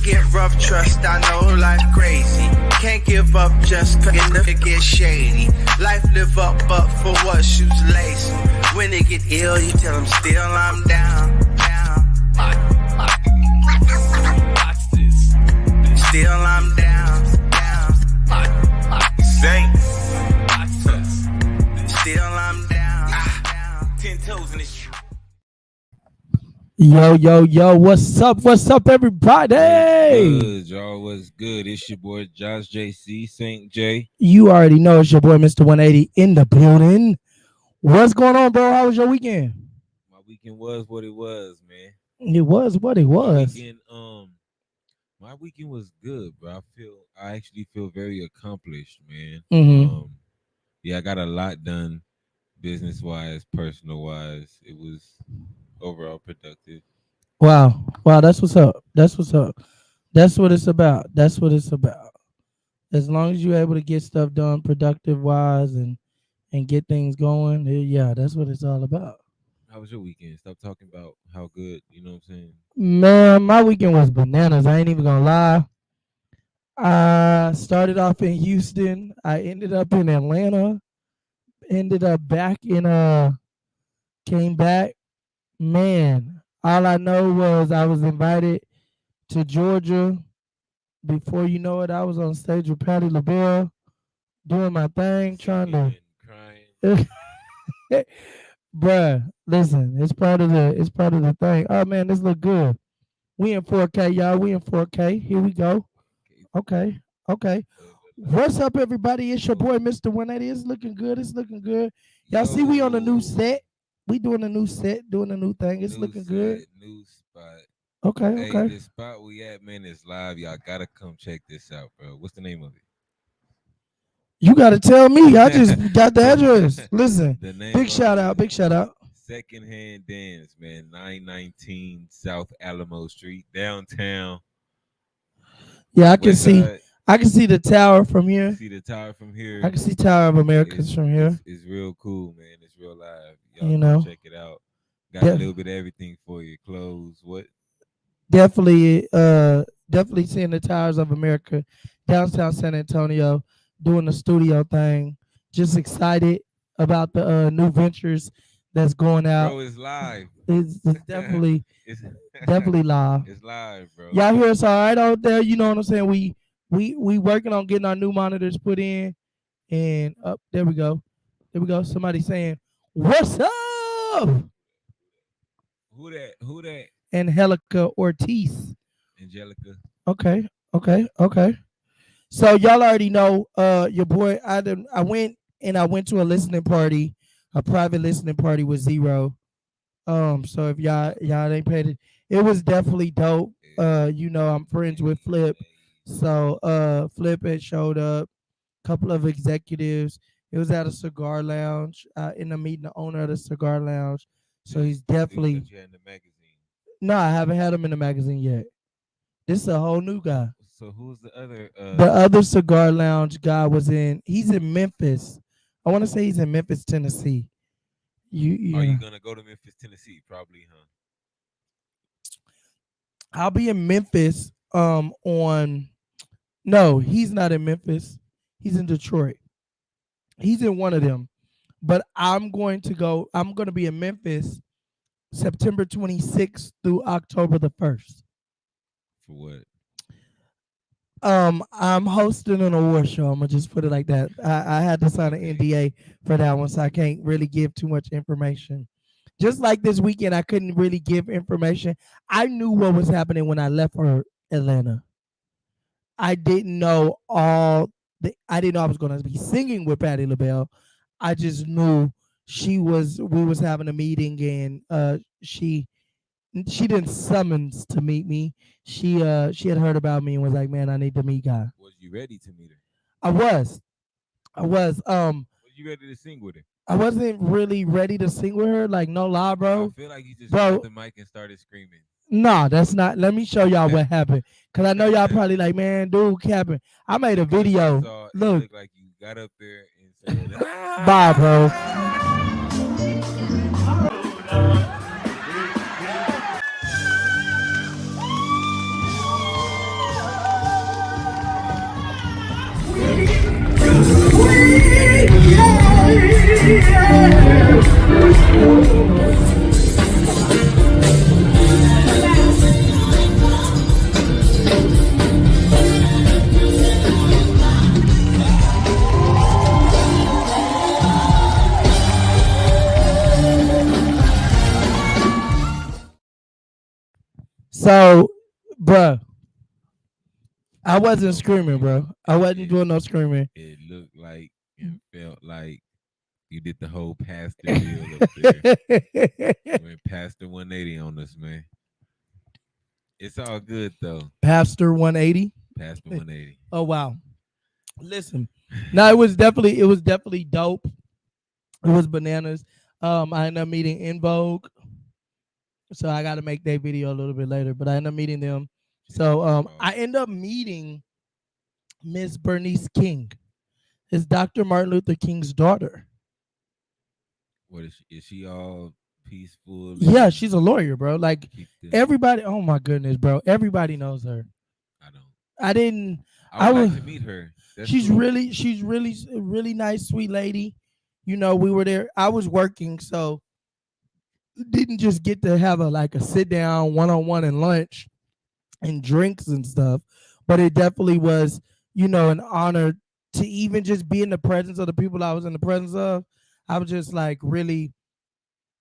get rough, trust, I know life crazy. Can't give up just cause it get shady. Life live up, but for what, shoes lazy. When they get ill, you tell them still I'm down. Still I'm down. Saints. Still I'm down. 10 toes in this. Yo, what's up, everybody? Good, y'all, what's good? It's your boy, Josh JC, St. J. You already know it's your boy, Mr. 180 in the building. What's going on, bro? How was your weekend? My weekend was what it was, man. It was what it was. My weekend was good, bro. I actually feel very accomplished, man. Mm-hmm. Yeah, I got a lot done, business-wise, personal-wise. It was overall productive. Wow, that's what's up. That's what it's about. As long as you're able to get stuff done productive wise and get things going, yeah, that's what it's all about. How was your weekend? Stop talking about how good, you know what I'm saying? Man, my weekend was bananas. I ain't even gonna lie. I started off in Houston. I ended up in Atlanta. Ended up back in came back. Man, all I know was I was invited to Georgia. Before you know it, I was on stage with Patti LaBelle, doing my thing, trying to crying. Bruh, listen, it's part of the thing. Oh man, this look good. We in 4K, y'all. We in 4K. Here we go. Okay. What's up, everybody? It's your boy, Mr. 180. It's looking good. Y'all see we on a new set. We doing a new set, doing a new thing. It's looking good. New spot. Okay. Hey, the spot we at, man, is live. Y'all gotta come check this out, bro. What's the name of it? You gotta tell me. I just got the address. Listen, big shout out. Secondhand Dance, man. 919 South Alamo Street, downtown. Yeah, I can see the tower from here. See the tower from here. I can see Tower of Americas from here. It's real cool, man. It's real live. Y'all check it out. Got a little bit of everything for you. Clothes, what? Definitely seeing the Towers of America, downtown San Antonio, doing the studio thing. Just excited about the new ventures that's going out. Bro, it's live. It's definitely definitely live. It's live, bro. Y'all hear us all right out there? You know what I'm saying? We working on getting our new monitors put in, and up there we go. Somebody saying, "What's up?" Who that? Angelica Ortiz. Angelica. Okay. So y'all already know your boy. I went to a listening party, a private listening party with Zero. So if y'all ain't paid it was definitely dope. I'm friends with Flip. So Flip had showed up, couple of executives. It was at a cigar lounge. In the meeting, the owner of the cigar lounge. So he's definitely. In the magazine. No, I haven't had him in the magazine yet. This is a whole new guy. So who's the other? The other cigar lounge guy he's in Memphis. I want to say he's in Memphis, Tennessee. Are you gonna go to Memphis, Tennessee? Probably, huh? I'll be in Memphis. No, he's not in Memphis. He's in Detroit. He's in one of them. But I'm going to be in Memphis September 26th through October the 1st. For what? I'm hosting an award show. I'm gonna just put it like that. I had to sign an NDA for that one, so I can't really give too much information. Just like this weekend, I couldn't really give information. I knew what was happening when I left for Atlanta. I didn't know I was gonna be singing with Patti LaBelle. I just knew we was having a meeting, and she didn't summons to meet me. She had heard about me and was like, "Man, I need to meet Guy." Was you ready to meet her? I was. Was you ready to sing with her? I wasn't really ready to sing with her. Like, no lie, bro. I feel like you just got the mic and started screaming. No, that's not. Let me show y'all what happened. Cause I know y'all probably like, man, dude, capping. I made a video. Look, looked like you got up there and said, "Bye, bro." So, bruh, I wasn't So screaming, funny. bro. I wasn't It doing no screaming. it looked like and felt like you did the whole pastor deal up there. Went Pastor 180 on us, man. It's all good though. Pastor 180. Pastor 180. Oh wow. Listen. No, it was definitely dope. It was bananas. I ended up meeting In Vogue. So I gotta make that video a little bit later, but I ended up meeting them. So I ended up meeting Miss Bernice King. It's Dr. Martin Luther King's daughter. What is she? Is she all peaceful? Yeah, she's a lawyer, bro. Like Keep this. everybody, oh my goodness, bro. Everybody knows her. I don't. I didn't I would I like was to meet her. That's she's cool. really a really nice, sweet lady. You know, we were there. I was working, so didn't just get to have a sit down one on one and lunch and drinks and stuff, but it definitely was, an honor to even just be in the presence of the people I was in the presence of. I was just like really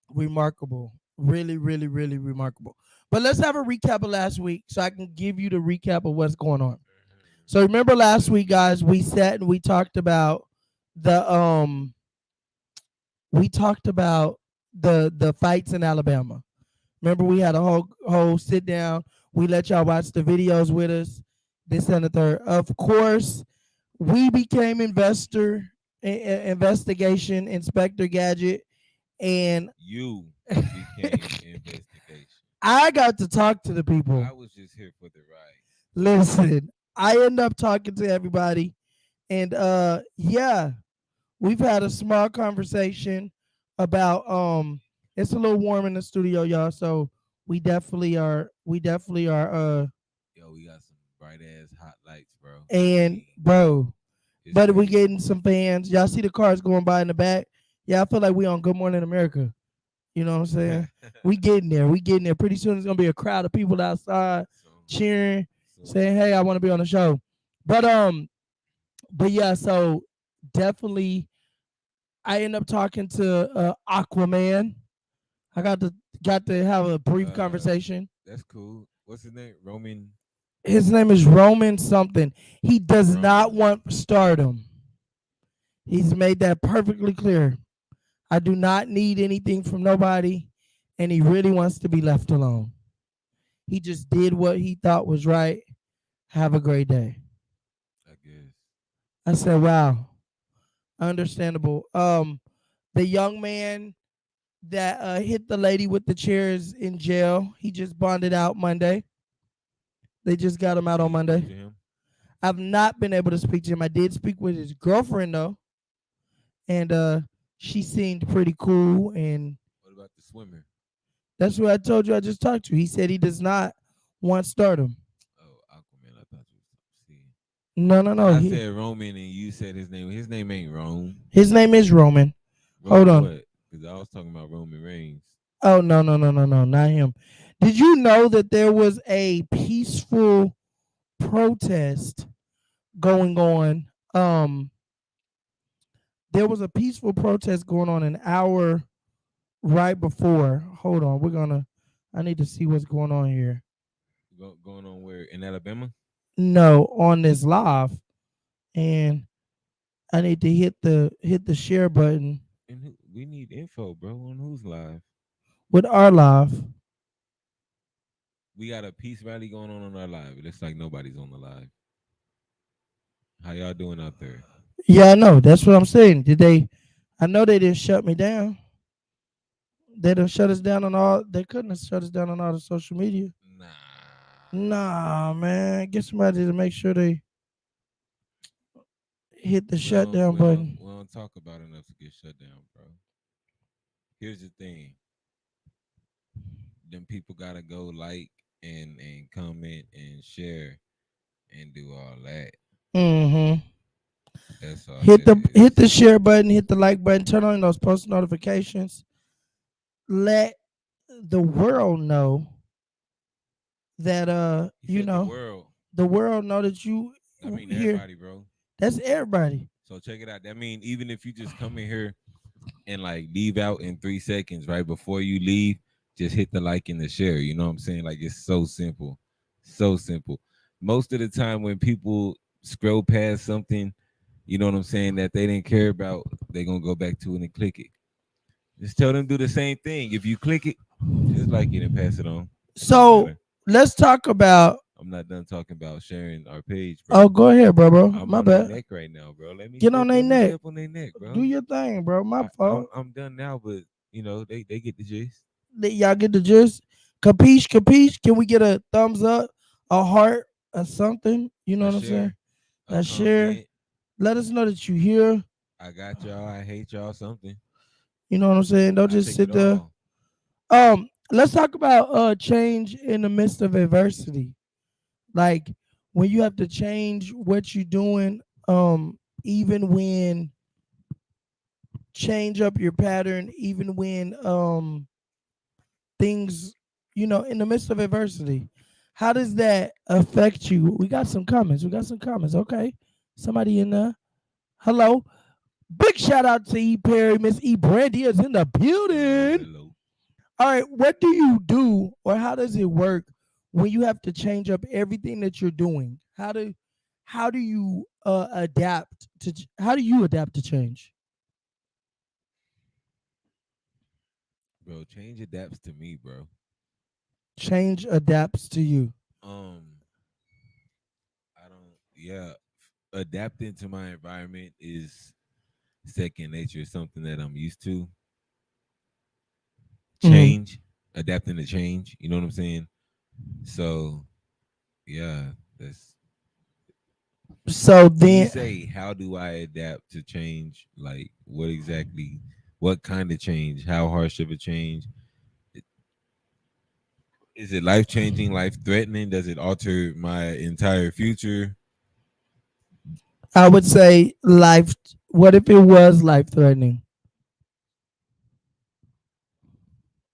remarkable. Really, really, really remarkable. But let's have a recap of last week so I can give you the recap of what's going on. So remember last week, guys, we sat and we talked about the the fights in Alabama. Remember, we had a whole sit down. We let y'all watch the videos with us. This and the third. Of course, we became investigation inspector gadget, and You became investigation. I got to talk to the people. I was just here for the ride. Listen, I end up talking to everybody, and yeah, we've had a small conversation about it's a little warm in the studio, y'all, so we definitely are Yo, we got some bright ass hot lights, bro. and bro, It's but we crazy. getting some fans. Y'all see the cars going by in the back? Yeah, I feel like we on Good Morning America. You know what I'm saying? We getting there. We getting there. Pretty soon it's gonna be a crowd of people outside cheering, saying, "Hey, I want to be on the show." But yeah, so definitely I end up talking to Aquaman. I got to have a brief conversation. That's cool. What's his name? Roman. His name is Roman something. He does Roman. not want stardom. He's made that perfectly clear. I do not need anything from nobody, and he really wants to be left alone. He just did what he thought was right. Have a great day. I guess. I said, wow, understandable. The young man that hit the lady with the chairs in jail, he just bonded out Monday. They just got him out on Did you speak Monday. to him? I've not been able to speak to him. I did speak with his girlfriend though, and she seemed pretty cool. And What about the swimmer? that's what I told you. I just talked to. He said he does not want stardom. Oh, Aquaman. I thought you was see. No, no, no. I said Roman, and you said his name. His name ain't Rome. His name is Roman. Roman Hold on. what? Because I was talking about Roman Reigns. Oh no, no, no, no, no, not him. Did you know that there was a peaceful protest going on? There was a peaceful protest going on an hour right before. Hold on, I need to see what's going on here. Going on where in Alabama? No, on this live, and I need to hit the share button And we need info, bro, on who's live. with our live. We got a peace rally going on our live. It looks like nobody's on the live. How y'all doing out there? Yeah, I know. That's what I'm saying. Did they? I know they didn't shut me down. They didn't shut us down on all. They couldn't have shut us down on all the social media. Nah. Nah, man. Get somebody to make sure they hit the shutdown button. We don't talk about enough to get shut down, bro. Here's the thing. Them people gotta go like and comment and share and do all that. Mm-hmm. That's all. Hit the share button, hit the like button, turn on those post notifications. Let the world know that the world know that you I mean here. everybody, bro. That's everybody. So check it out. That mean even if you just come in here and like leave out in 3 seconds right before you leave, just hit the like and the share. You know what I'm saying? Like it's so simple, so simple. Most of the time when people scroll past something, you know what I'm saying, that they didn't care about, they're gonna go back to it and click it. Just tell them do the same thing. If you click it, just like it and pass it on. It don't So matter. let's talk about. I'm not done talking about sharing our page, Oh, bro. go ahead, bro. I'm My on their bad. neck right now, bro. Get on their Let me neck. step on their neck, Do bro. your thing, bro. My fault. I'm done now, but you know they get the gist. Y'all get the gist. Capiche, capiche. Can we get a thumbs up, a heart, or something? You know A what I'm saying? share, a A share. comment. Let us know that you here. I got y'all. I hate y'all. Something. You know what I'm saying? Don't I just take it sit there. all. Let's talk about change in the midst of adversity. Like when you have to change what you're doing, even when change up your pattern, even when things, in the midst of adversity. How does that affect you? We got some comments. We got some comments. Okay. Somebody in there. Hello. Big shout out to E. Perry. Miss E. Brandy is in the Hello, building. hello. All right. What do you do or how does it work when you have to change up everything that you're doing? How do you adapt to how do you adapt to change? Bro, change adapts to me, bro. Change adapts to you. Um, I don't. Yeah, adapting to my environment is second nature. Something that I'm used to. Mhm. Change, adapting to change. You know what I'm saying? So yeah, that's. So When you then say how do I adapt to change, like what exactly, what kind of change, how harsh of a change? Is it life changing, life threatening? Does it alter my entire future? I would say life. What if it was life threatening?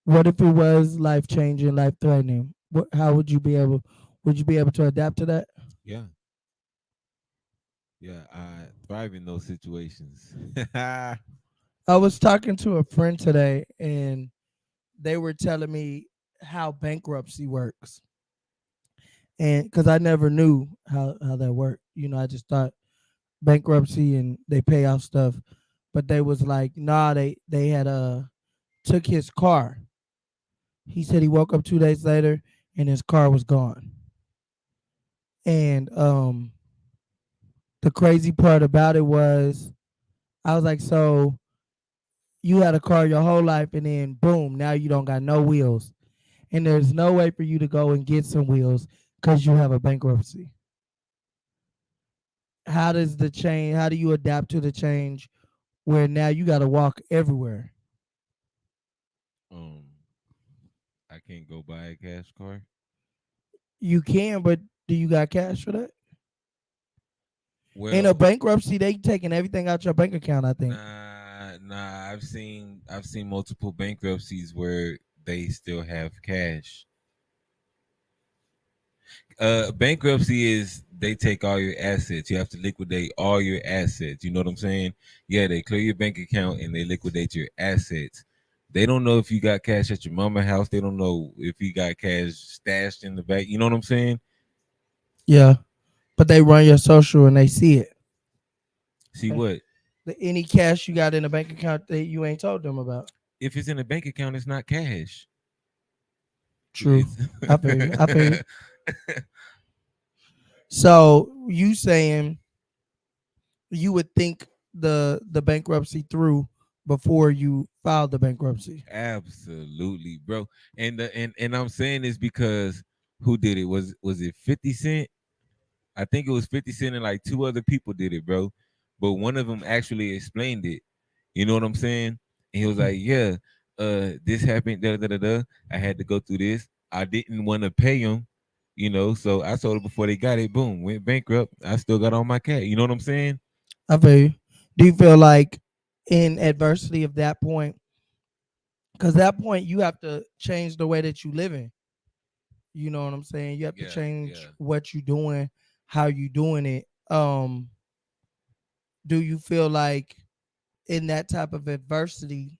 What if it was life changing, life threatening? How would you be able? Would you be able to adapt to that? Yeah, yeah, I thrive in those situations. I was talking to a friend today, and they were telling me how bankruptcy works, and because I never knew how that worked. I just thought bankruptcy and they pay off stuff, but they was like, nah, they had took his car. He said he woke up 2 days later and his car was gone. And the crazy part about it was, I was like, so you had a car your whole life, and then boom, now you don't got no wheels, and there's no way for you to go and get some wheels because you have a bankruptcy. How does the change? How do you adapt to the change where now you got to walk everywhere? um, I can't go buy a cash car. You can, but do you got cash for that? In a Well, bankruptcy, they taking everything out your bank account, I think. nah. I've seen multiple bankruptcies where they still have cash. Bankruptcy is they take all your assets. You have to liquidate all your assets. You know what I'm saying? Yeah, they clear your bank account and they liquidate your assets. They don't know if you got cash at your mama house. They don't know if you got cash stashed in the bank. You know what I'm saying? Yeah, but they run your social and they see it. See what? Any cash you got in a bank account that you ain't told them about. If it's in a bank account, it's not cash. True. It's I feel you. I feel you. So you saying you would think the bankruptcy through before you filed the bankruptcy? absolutely, bro. And I'm saying this because who did it? Was it 50 Cent? I think it was 50 Cent and like two other people did it, bro. But one of them actually explained it. You know what I'm saying? And he was like, yeah, this happened, da da da da. I had to go through this. I didn't want to pay him, so I sold it before they got it. Boom, went bankrupt. I still got all my cash. You know what I'm saying? I feel you. Do you feel like in adversity of that point, because that point you have to change the way that you live in. You know what I'm saying? You have to Yeah, change yeah. what you doing, how you doing it. Do you feel like in that type of adversity,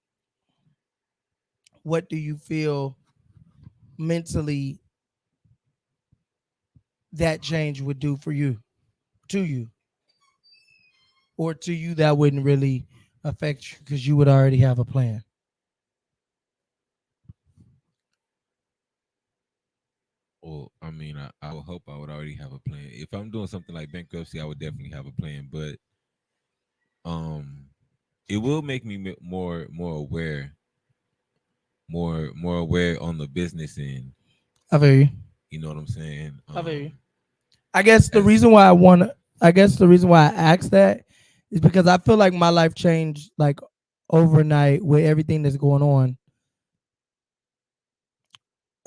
what do you feel? mentally that change would do for you, to you, or to you that wouldn't really affect you because you would already have a plan. Well, I mean, I would hope I would already have a plan. If I'm doing something like bankruptcy, I would definitely have a plan. But um, it will make me more aware, more aware on the business end. I feel you. You know what I'm saying? I feel you. I guess the As reason why I want to, I guess the reason why I asked that is because I feel like my life changed like overnight with everything that's going on.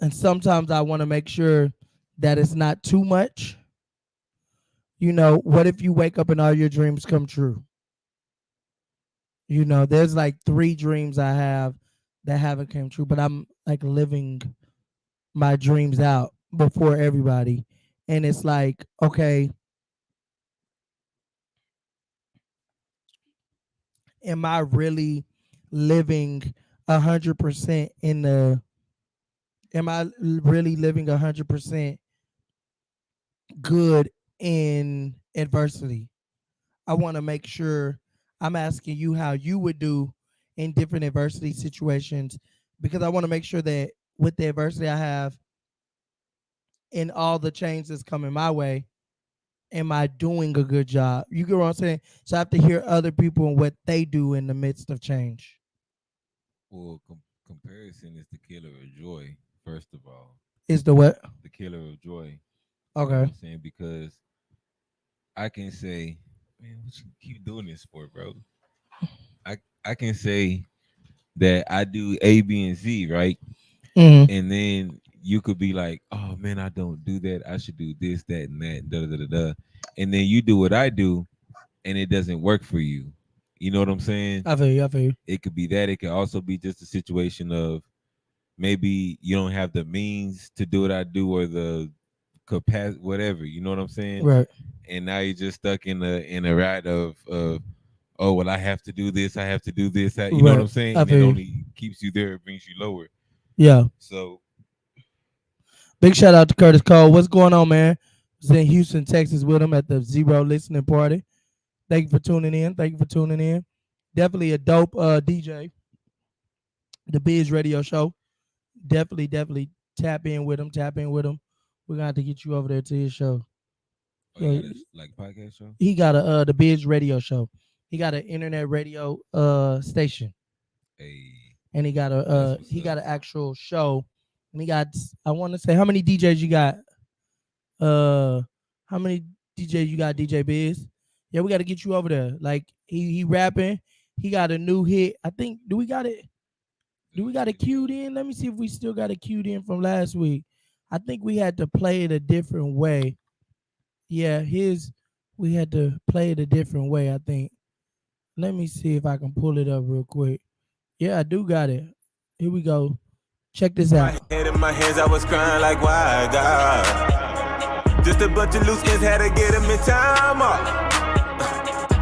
And sometimes I want to make sure that it's not too much. You know, what if you wake up and all your dreams come true? You know, there's like three dreams I have that haven't come true, but I'm like living my dreams out before everybody. And it's like, okay, am I really living 100% in the, am I really living 100% good in adversity? I want to make sure I'm asking you how you would do in different adversity situations because I want to make sure that with the adversity I have and all the change that's coming my way, am I doing a good job? You get what I'm saying? So I have to hear other people and what they do in the midst of change. well, comparison is the killer of joy. First of all, Is the what? the killer of joy. You know what Okay. I'm saying? Because I can say, man, what you keep doing this for, bro? I can say that I do A, B, and Z, right? Mm-hmm. And then you could be like, oh man, I don't do that. I should do this, that, and that, da da da da. And then you do what I do, and it doesn't work for you. You know what I'm saying? I feel you. I feel you. It could be that. It could also be just a situation of maybe you don't have the means to do what I do or the capacity, whatever. You know what I'm saying? Right. And now you're just stuck in a ride of oh well, I have to do this, I have to do this. You know what I'm Right. saying? I And it feel you. only keeps you there, it brings you lower. Yeah. So Big shout out to Curtis Cole. What's going on, man? Was in Houston, Texas with him at the Zero listening party. Thank you for tuning in. Thank you for tuning in. Definitely a dope DJ. The Biz Radio Show. Definitely tap in with him. Tap in with him. We're gonna have to get you over there to his show. oh, you Yeah, got a like podcast show? he got a the Biz Radio Show. He got an internet radio station, Hey, and he got that's what's he got up. an actual show, and he got, I want to say, how many DJs you got? Uh, how many DJs you got, DJ Biz? Yeah, we got to get you over there. Like he rapping. He got a new hit. I think. Do we got it? Do we got it queued in? Let me see if we still got it queued in from last week. I think we had to play it a different way. Yeah, we had to play it a different way, I think. Let me see if I can pull it up real quick. Yeah, I do got it. Here we go. Check this My out. head in my hands, I was crying like, why, God? Just a bunch of loose ends, had to get them in time off.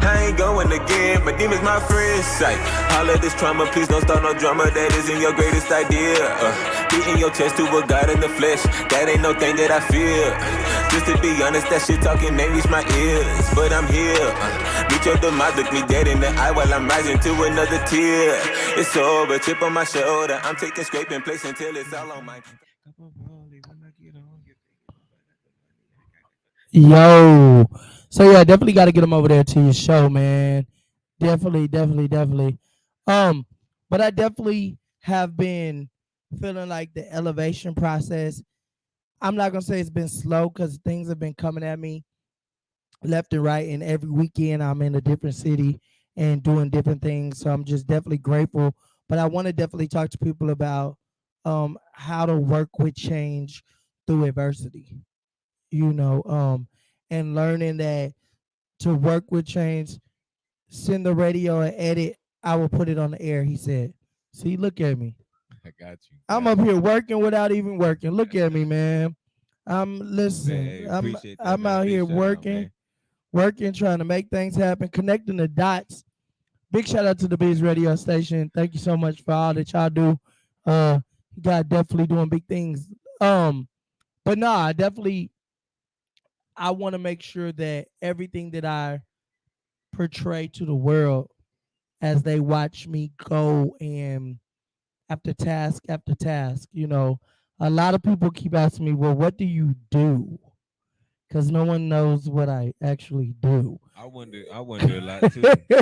I ain't going again, my demons, my friends. Sight. All of this trauma, please don't start no drama. That isn't your greatest idea. Beating your chest to a God in the flesh. That ain't no thing that I feel. Just to be honest, that shit talking ain't reach my ears. But I'm here. Meet your demise, look me dead in the eye while I'm rising to another tear. It's over, chip on my shoulder. I'm taking scraping place until it's all on my. Yo. So yeah, definitely got to get him over there to your show, man. Definitely. But I definitely have been feeling like the elevation process. I'm not gonna say it's been slow because things have been coming at me left and right, and every weekend I'm in a different city and doing different things. So I'm just definitely grateful. But I want to definitely talk to people about how to work with change through adversity. You know, and learning that to work with change, send the radio and edit, I will put it on the air, he said. See, look at me. I got you. I'm up here working without even working. Look at me, man. I'm listen. Hey, appreciate that, I'm man. out Big here shout out, working, man. trying to make things happen, connecting the dots. Big shout out to the Biz Radio Station. Thank you so much for all that y'all do. You guys definitely doing big things. But no, I want to make sure that everything that I portray to the world as they watch me go and after task, a lot of people keep asking me, well, what do you do? Because no one knows what I actually do. I wonder a lot too. They be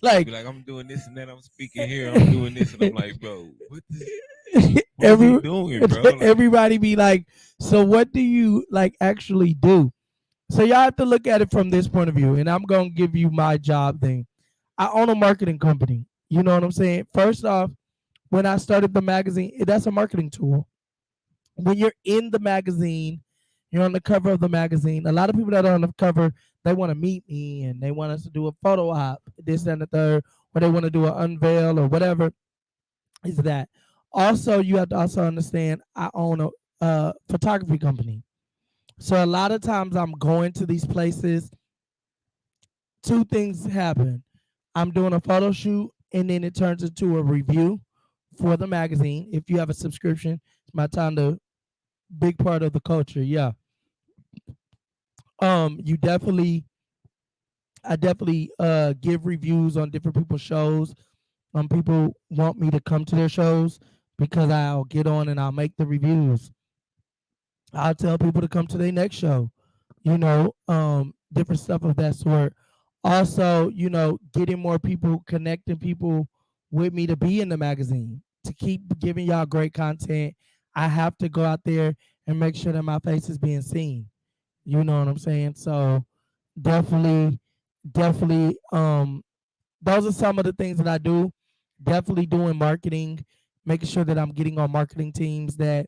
Like like, I'm doing this and that. I'm speaking here. I'm doing this, and I'm like, bro, what is he every doing, bro? Like, everybody be like, so what do you like actually do? So y'all have to look at it from this point of view, and I'm gonna give you my job thing. I own a marketing company. You know what I'm saying? First off, when I started the magazine, that's a marketing tool. When you're in the magazine, you're on the cover of the magazine. A lot of people that are on the cover, they want to meet me and they want us to do a photo op, this and the third, or they want to do an unveil or whatever is that. Also, you have to also understand I own a photography company. So a lot of times I'm going to these places, two things happen. I'm doing a photo shoot and then it turns into a review for the magazine. If you have a subscription, it's my time to big part of the culture. Yeah. You definitely I definitely give reviews on different people's shows. People want me to come to their shows because I'll get on and I'll make the reviews. I'll tell people to come to their next show, different stuff of that sort. Also, getting more people, connecting people with me to be in the magazine, to keep giving y'all great content. I have to go out there and make sure that my face is being seen. You know what I'm saying? So definitely, definitely, those are some of the things that I do. Definitely doing marketing, making sure that I'm getting on marketing teams that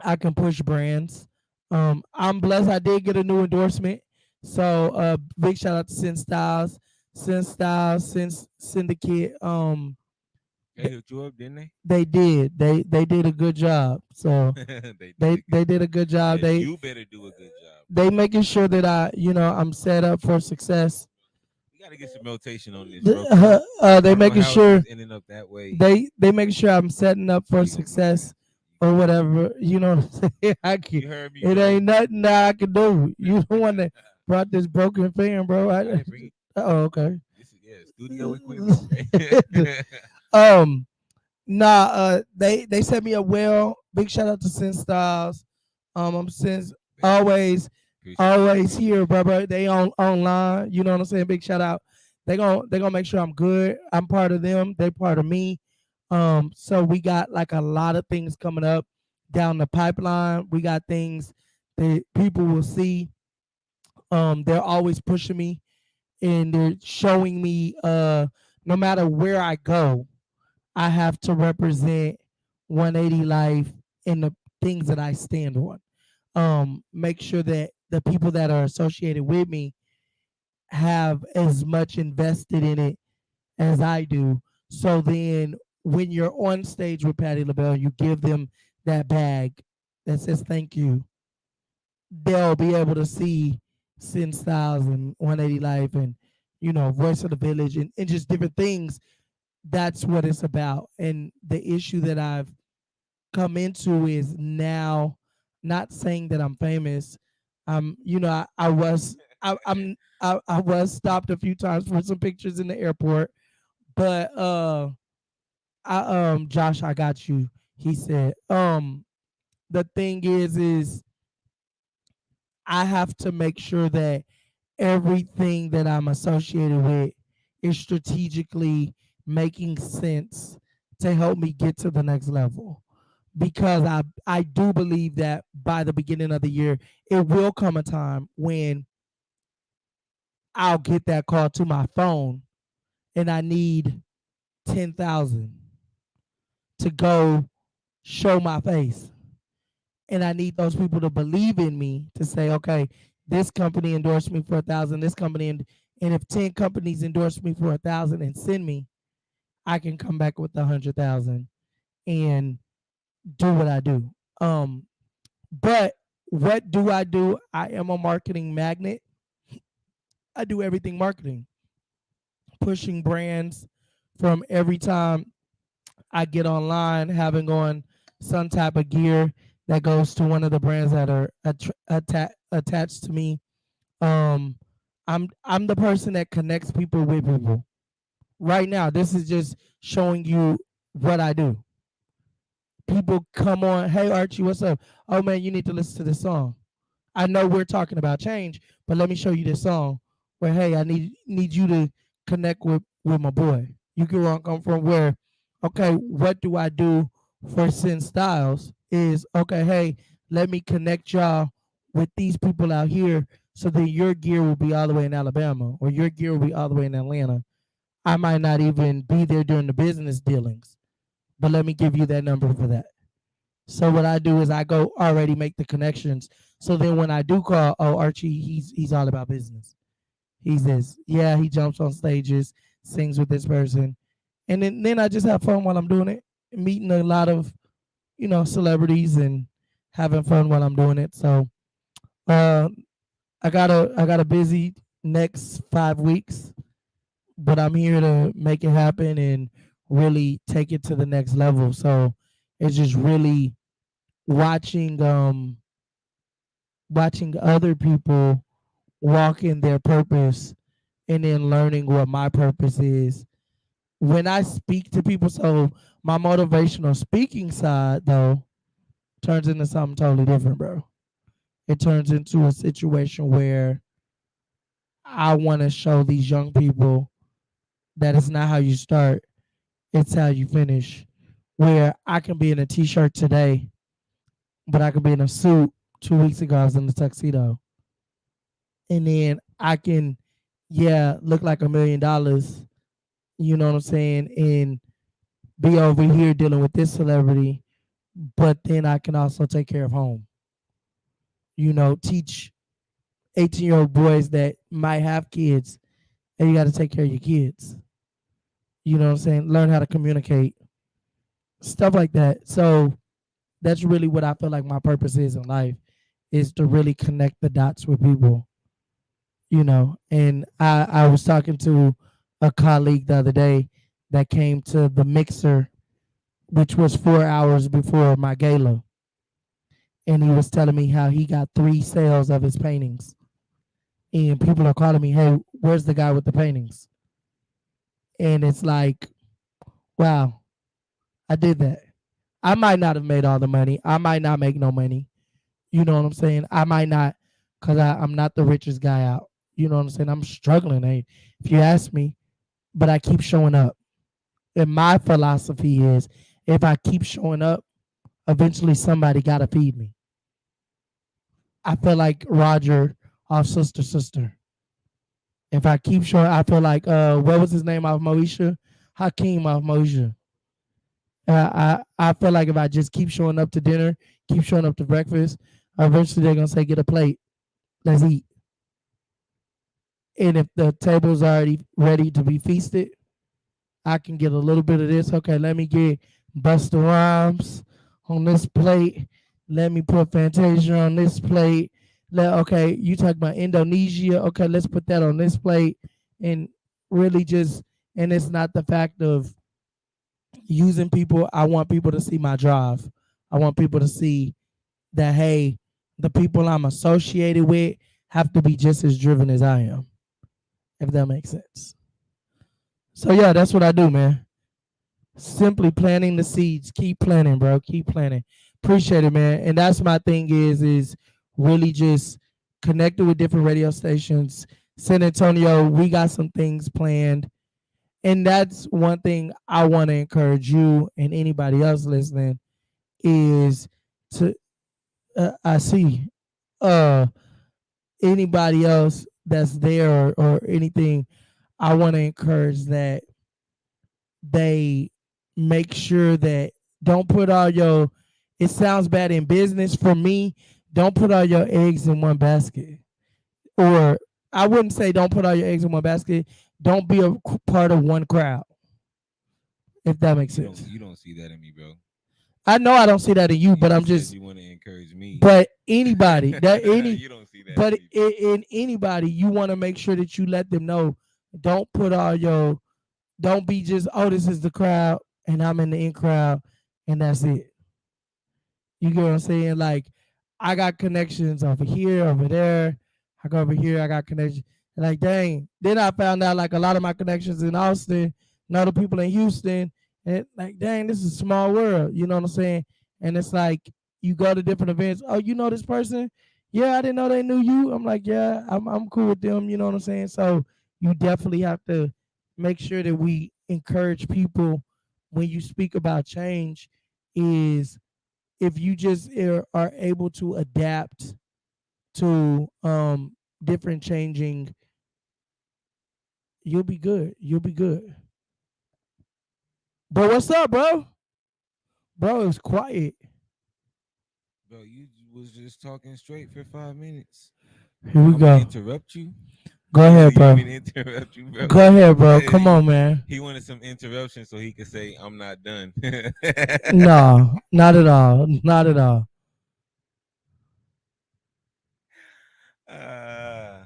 I can push brands. I'm blessed. I did get a new endorsement. So big shout out to Sin Syndicate. they hooked you up, didn't they? They did. They did a good job. So they did a good job. Yeah, you better do a good job. They making sure that I'm set up for success. We gotta get some rotation on this, bro. They making sure ending up that way. they making sure I'm setting up for success or whatever. You know what I'm saying? You heard me. It ain't nothing that I can do. You the one that brought this broken fan, bro. Okay. This is studio equipment. They set me up well. Big shout out to Sin Styles. I'm Sin's always here, brother. They online. You know what I'm saying? Big shout out. They gonna make sure I'm good. I'm part of them. They part of me. So we got like a lot of things coming up down the pipeline. We got things that people will see. They're always pushing me and they're showing me no matter where I go, I have to represent 180 Life in the things that I stand on. Make sure that the people that are associated with me have as much invested in it as I do. So then when you're on stage with Patti LaBelle, you give them that bag that says thank you. They'll be able to see Sin Styles and 180 Life and, Voice of the Village and just different things. That's what it's about. And the issue that I've come into is now not saying that I'm famous. I was I was stopped a few times for some pictures in the airport, but Josh, I got you. He said, the thing is I have to make sure that everything that I'm associated with is strategically making sense to help me get to the next level. Because I do believe that by the beginning of the year, it will come a time when I'll get that call to my phone and I need 10,000 to go show my face. And I need those people to believe in me to say, okay, this company endorsed me for 1,000. This company, and if 10 companies endorse me for 1,000 and send me, I can come back with 100,000 and do what I do. But what do? I am a marketing magnet. I do everything marketing, pushing brands from every time I get online, having on some type of gear that goes to one of the brands that are attached to me. Um, I'm the person that connects people with people. Right now, this is just showing you what I do. People come on, hey Archie, what's up? Oh man, you need to listen to this song. I know we're talking about change, but let me show you this song where hey, I need you to connect with my boy. You get where I'm coming from. Where okay, what do I do for Sin Styles? Is okay, hey, let me connect y'all with these people out here so that your gear will be all the way in Alabama or your gear will be all the way in Atlanta. I might not even be there during the business dealings, but let me give you that number for that. So what I do is I go already make the connections. So then when I do call, oh Archie, he's all about business. He's this. Yeah, he jumps on stages, sings with this person. And then I just have fun while I'm doing it, meeting a lot of, celebrities and having fun while I'm doing it. So uh I got a busy next 5 weeks, but I'm here to make it happen and really take it to the next level. So it's just really watching watching other people walk in their purpose and then learning what my purpose is. When I speak to people, so my motivational speaking side though turns into something totally different, bro. It turns into a situation where I want to show these young people that it's not how you start, it's how you finish. Where I can be in a t-shirt today, but I could be in a suit. 2 weeks ago, I was in a tuxedo. And then I can, yeah, look like $1 million, you know what I'm saying, and be over here dealing with this celebrity, but then I can also take care of home. Teach 18-year-old boys that might have kids, and you got to take care of your kids. You know what I'm saying? Learn how to communicate, stuff like that. So that's really what I feel like my purpose is in life, is to really connect the dots with people. And I was talking to a colleague the other day that came to the mixer, which was 4 hours before my gala. And he was telling me how he got 3 sales of his paintings. And people are calling me, hey, where's the guy with the paintings? And it's like, wow, I did that. I might not have made all the money. I might not make no money. You know what I'm saying? I might not, because I'm not the richest guy out. You know what I'm saying? I'm struggling, hey, if you ask me, but I keep showing up. And my philosophy is, if I keep showing up, eventually somebody got to feed me. I feel like Roger off Sister Sister. If I keep showing, I feel like, what was his name off Moesha? Hakeem off Moesha. I feel like if I just keep showing up to dinner, keep showing up to breakfast, eventually they're going to say, get a plate. Let's eat. And if the table's already ready to be feasted, I can get a little bit of this. Okay, let me get Busta Rhymes on this plate. Let me put Fantasia on this plate. Okay, you talk about Indonesia. Okay, let's put that on this plate. And really and it's not the fact of using people. I want people to see my drive. I want people to see that, hey, the people I'm associated with have to be just as driven as I am, if that makes sense. So yeah, that's what I do, man. Simply planting the seeds. Keep planting, bro. Keep planting. Appreciate it, man. And that's my thing is really just connected with different radio stations. San Antonio, we got some things planned. And that's one thing I want to encourage you and anybody else listening is to, I see anybody else that's there or anything, I want to encourage that they make sure that don't put all your, it sounds bad in business for me, don't put all your eggs in one basket. Or I wouldn't say don't put all your eggs in one basket. Don't be a part of one crowd, if that makes sense. You don't see that in me, bro. I know I don't see that in you, but I'm just. You want to encourage me. But anybody, you don't see that. But in anybody, you want to make sure that you let them know. Don't put all your. Don't be just, oh, this is the crowd and I'm in the in crowd and that's it. You get what I'm saying? Like, I got connections over here, over there. I go over here, I got connections. And like, dang. Then I found out like a lot of my connections in Austin, and other people in Houston. And like, dang, this is a small world. You know what I'm saying? And it's like you go to different events. Oh, you know this person? Yeah, I didn't know they knew you. I'm like, yeah, I'm cool with them. You know what I'm saying? So you definitely have to make sure that we encourage people when you speak about change. Is if you just are able to adapt to different changing, you'll be good. You'll be good. But what's up, bro? Bro, it's quiet. Bro, you was just talking straight for 5 minutes. Here we I'm gonna go. interrupt you. Go You ahead, bro. want me to interrupt you, bro? Go ahead, bro. Yeah, Come on, man. he wanted some interruption so he could say I'm not done. No, not at all. Not at all. Uh,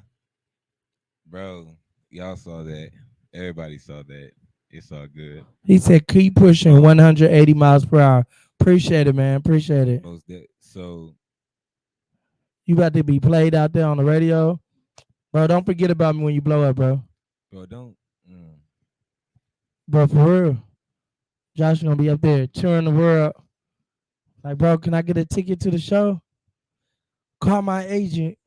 bro, y'all saw that. Everybody saw that. It's all good. He said keep pushing 180 miles per hour. Appreciate it, man. Appreciate it. Most that. So, You about to be played out there on the radio. Bro, don't forget about me when you blow up, bro. bro, don't. Bro, for real. Josh gonna be up there touring the world. Like, bro, can I get a ticket to the show? Call my agent.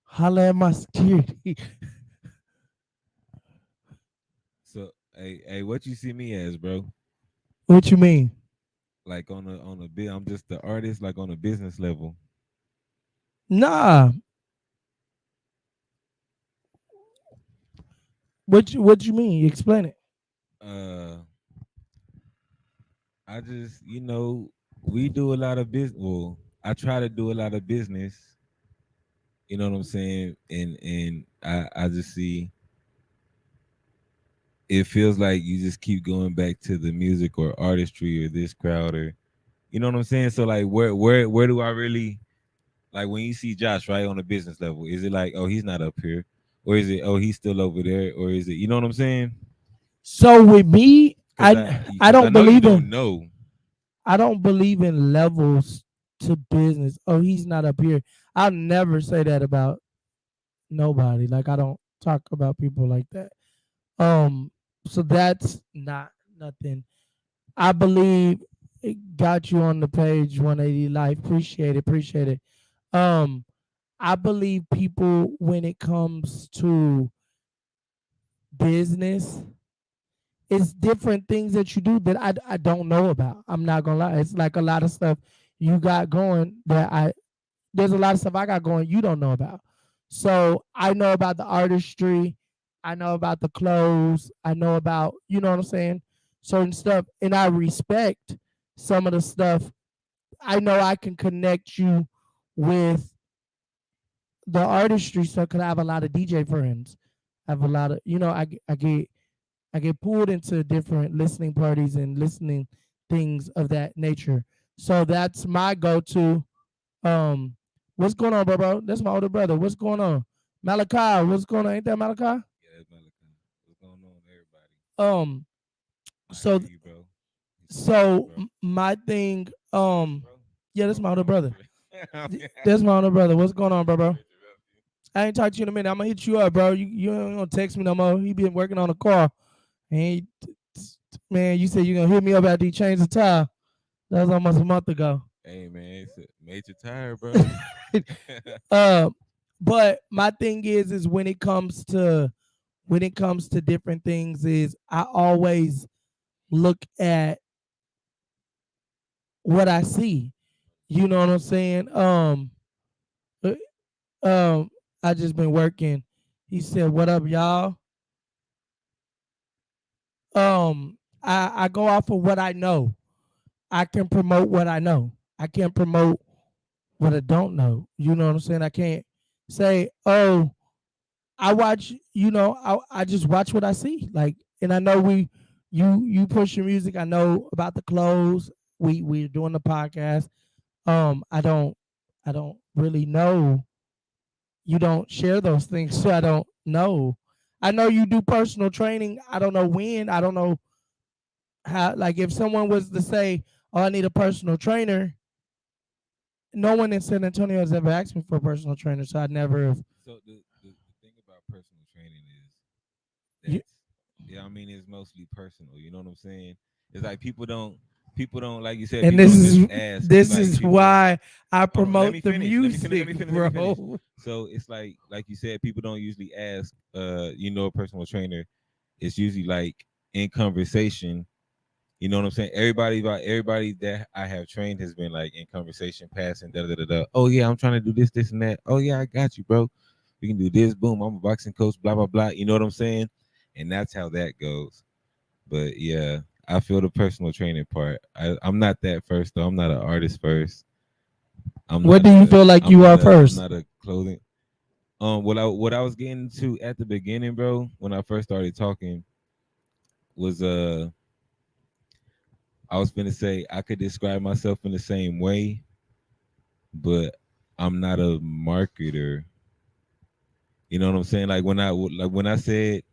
Holla at my security. So, hey, what you see me as, bro? What you mean? Like on a bit, I'm just the artist, like on a business level. Nah. What you mean? Explain it. I just, we do a lot of business. Well, I try to do a lot of business. You know what I'm saying? And I just see it feels like you just keep going back to the music or artistry or this crowd or you know what I'm saying? So like where do I really like when you see Josh right on a business level, is it like, oh, he's not up here? Or is it, oh, he's still over there? Or is it, you know what I'm saying? So with me, I don't believe in I don't believe in levels to business. Oh, he's not up here. I'll never say that about nobody. Like I don't talk about people like that. So that's not nothing. I believe it got you on the page 180 Life. Appreciate it. I believe people when it comes to business, it's different things that you do that I don't know about. I'm not gonna lie. It's like a lot of stuff you got going that there's a lot of stuff I got going you don't know about. So I know about the artistry, I know about the clothes, I know about, you know what I'm saying, certain stuff, and I respect some of the stuff. I know I can connect you with the artistry stuff because I have a lot of DJ friends. I have a lot of, I get pulled into different listening parties and listening things of that nature. So that's my go-to. What's going on, bro? That's my older brother. What's going on? Malachi, what's going on? Ain't that Malachi? Yeah, that's Malachi. What's going on, everybody? So, my thing, yeah, that's my older brother. That's my older brother. What's going on, bro? I ain't talked to you in a minute. I'm gonna hit you up, bro. You ain't gonna text me no more. He been working on the car. And man, you said you're gonna hit me up after he changed the tire. That was almost a month ago. Hey man, it's a major tire, bro. But my thing is when it comes to different things, is I always look at what I see. You know what I'm saying? I just been working. He said, "What up, y'all?" I go off of what I know. I can promote what I know. I can't promote what I don't know. You know what I'm saying? I can't say, "Oh, I watch." I just watch what I see. Like, and I know you push your music. I know about the clothes. We're doing the podcast. I don't really know. You don't share those things, so I don't know. I know you do personal training. I don't know when. I don't know how. Like, if someone was to say, "Oh, I need a personal trainer." No one in San Antonio has ever asked me for a personal trainer, so I never have. So the thing about personal training is You, that's yeah, I mean it's mostly personal. You know what I'm saying? It's like people don't like you said, and people don't just ask. this Like is people don't why I let me promote the finish. Let me finish. Let me music, finish. Let me finish. bro. So it's like you said, people don't usually ask a personal trainer. It's usually like in conversation. You know what I'm saying? Everybody that I have trained has been like in conversation, passing, da da da da. Oh yeah, I'm trying to do this, this, and that. Oh yeah, I got you, bro. We can do this. Boom, I'm a boxing coach. Blah blah blah. You know what I'm saying? And that's how that goes. But yeah, I feel the personal training part. I'm not that first though. I'm not an artist first. What do you feel like you are I'm first? not a clothing. What I was getting to at the beginning, bro, when I first started talking, was I was gonna say I could describe myself in the same way, but I'm not a marketer. You know what I'm saying? Like when I said,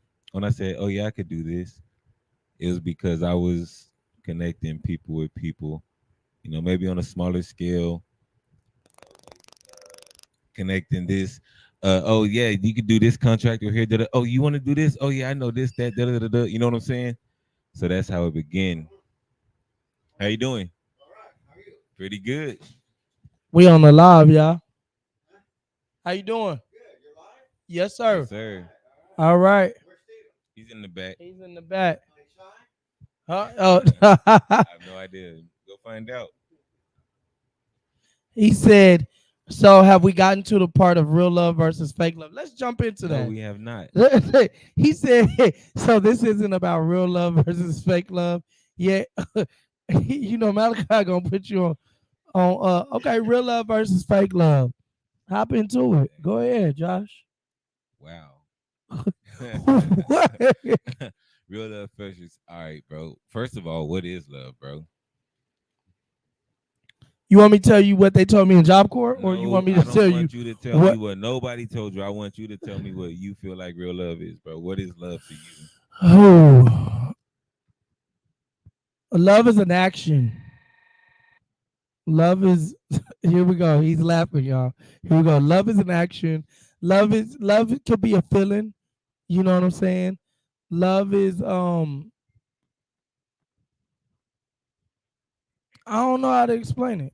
oh yeah, I could do this. It was because I was connecting people with people. You know, maybe on a smaller scale, connecting this. Oh yeah, you could do this contract or here. Da-da. Oh, you want to do this? Oh yeah, I know this, that, da, da, da, da. You know what I'm saying? So that's how it began. How you doing? Pretty good. We on the live, y'all. How you doing? Yes, Yes, sir. sir. All right. He's in the back. He's in the back. Huh? I Oh, have no idea. Go find out. he said. So, have we gotten to the part of real love versus fake love? Let's jump into No, that. we have not. He said, so this isn't about real love versus fake love. Yeah, you know, Malachi gonna put you on okay, real love versus fake love. Hop into it. Go ahead, Josh. Wow. What? Real love first is all right, bro. First of all, what is love, bro? You want me to tell you what they told me in Job Corps, or you want No, me I to tell don't you want you to tell me what? what nobody told you. I want you to tell me what you feel like real love is, bro. What is love to you? Oh, love is an action. Love is here we go. He's laughing, y'all. Here we go. Love is an action. Love could be a feeling. You know what I'm saying? Love is I don't know how to explain it.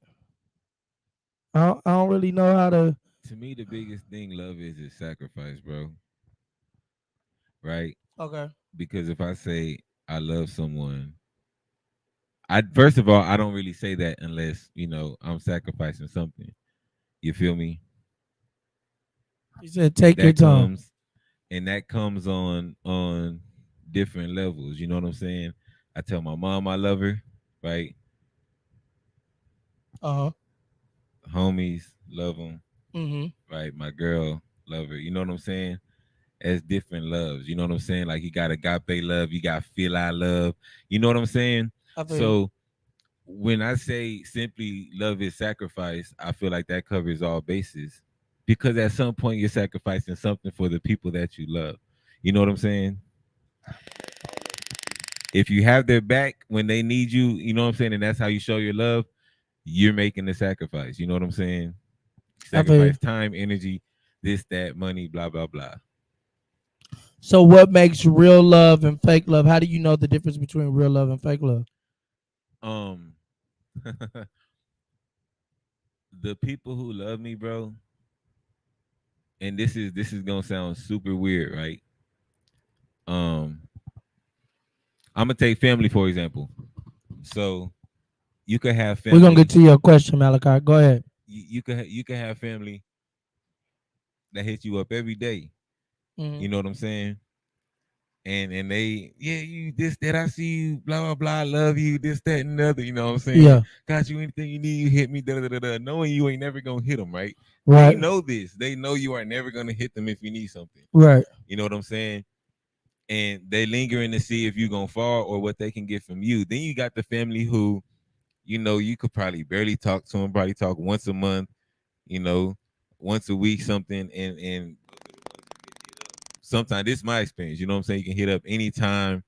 I don't really know how to. To me, the biggest thing love is sacrifice, bro. Right? Okay. Because if I say I love someone, I first of all, I don't really say that unless, I'm sacrificing something. You feel me? He said, And "Take your time." that comes on different levels. You know what I'm saying? I tell my mom I love her, right? Uh huh. Homies love them, Mm-hmm. right? My girl love her. You know what I'm saying? As different loves. You know what I'm saying? Like you got agape love, you got feel I love. You know what I'm saying? I feel you. So when I say simply love is sacrifice, I feel like that covers all bases. Because at some point you're sacrificing something for the people that you love. You know what I'm saying? If you have their back when they need you, you know what I'm saying, and that's how you show your love, you're making the sacrifice. You know what I'm saying? I feel you. Sacrifice time, energy, this, that, money, blah, blah, blah. So, what makes real love and fake love? How do you know the difference between real love and fake love? Um the people who love me, bro, and this is gonna sound super weird, right? Um, I'm gonna take family for example. So you could have We're gonna get family, to your question, Malachi. Go ahead. you could have family that hits you up every day. Mm-hmm. You know what I'm saying? And they, yeah, you this that I see you, blah blah blah, I love you, this that and the other. You know what I'm saying? Yeah. Got you anything you need, you hit me, da da da da. Knowing you ain't never gonna hit them, right? They Right. know this. They know you are never gonna hit them if you need something. Right. You know what I'm saying? And they lingering to see if you're gonna fall or what they can get from you. Then you got the family who, you could probably barely talk to them, probably talk once a month, you know, once a week, something, and sometimes this is my experience, you know what I'm saying? You can hit up anytime,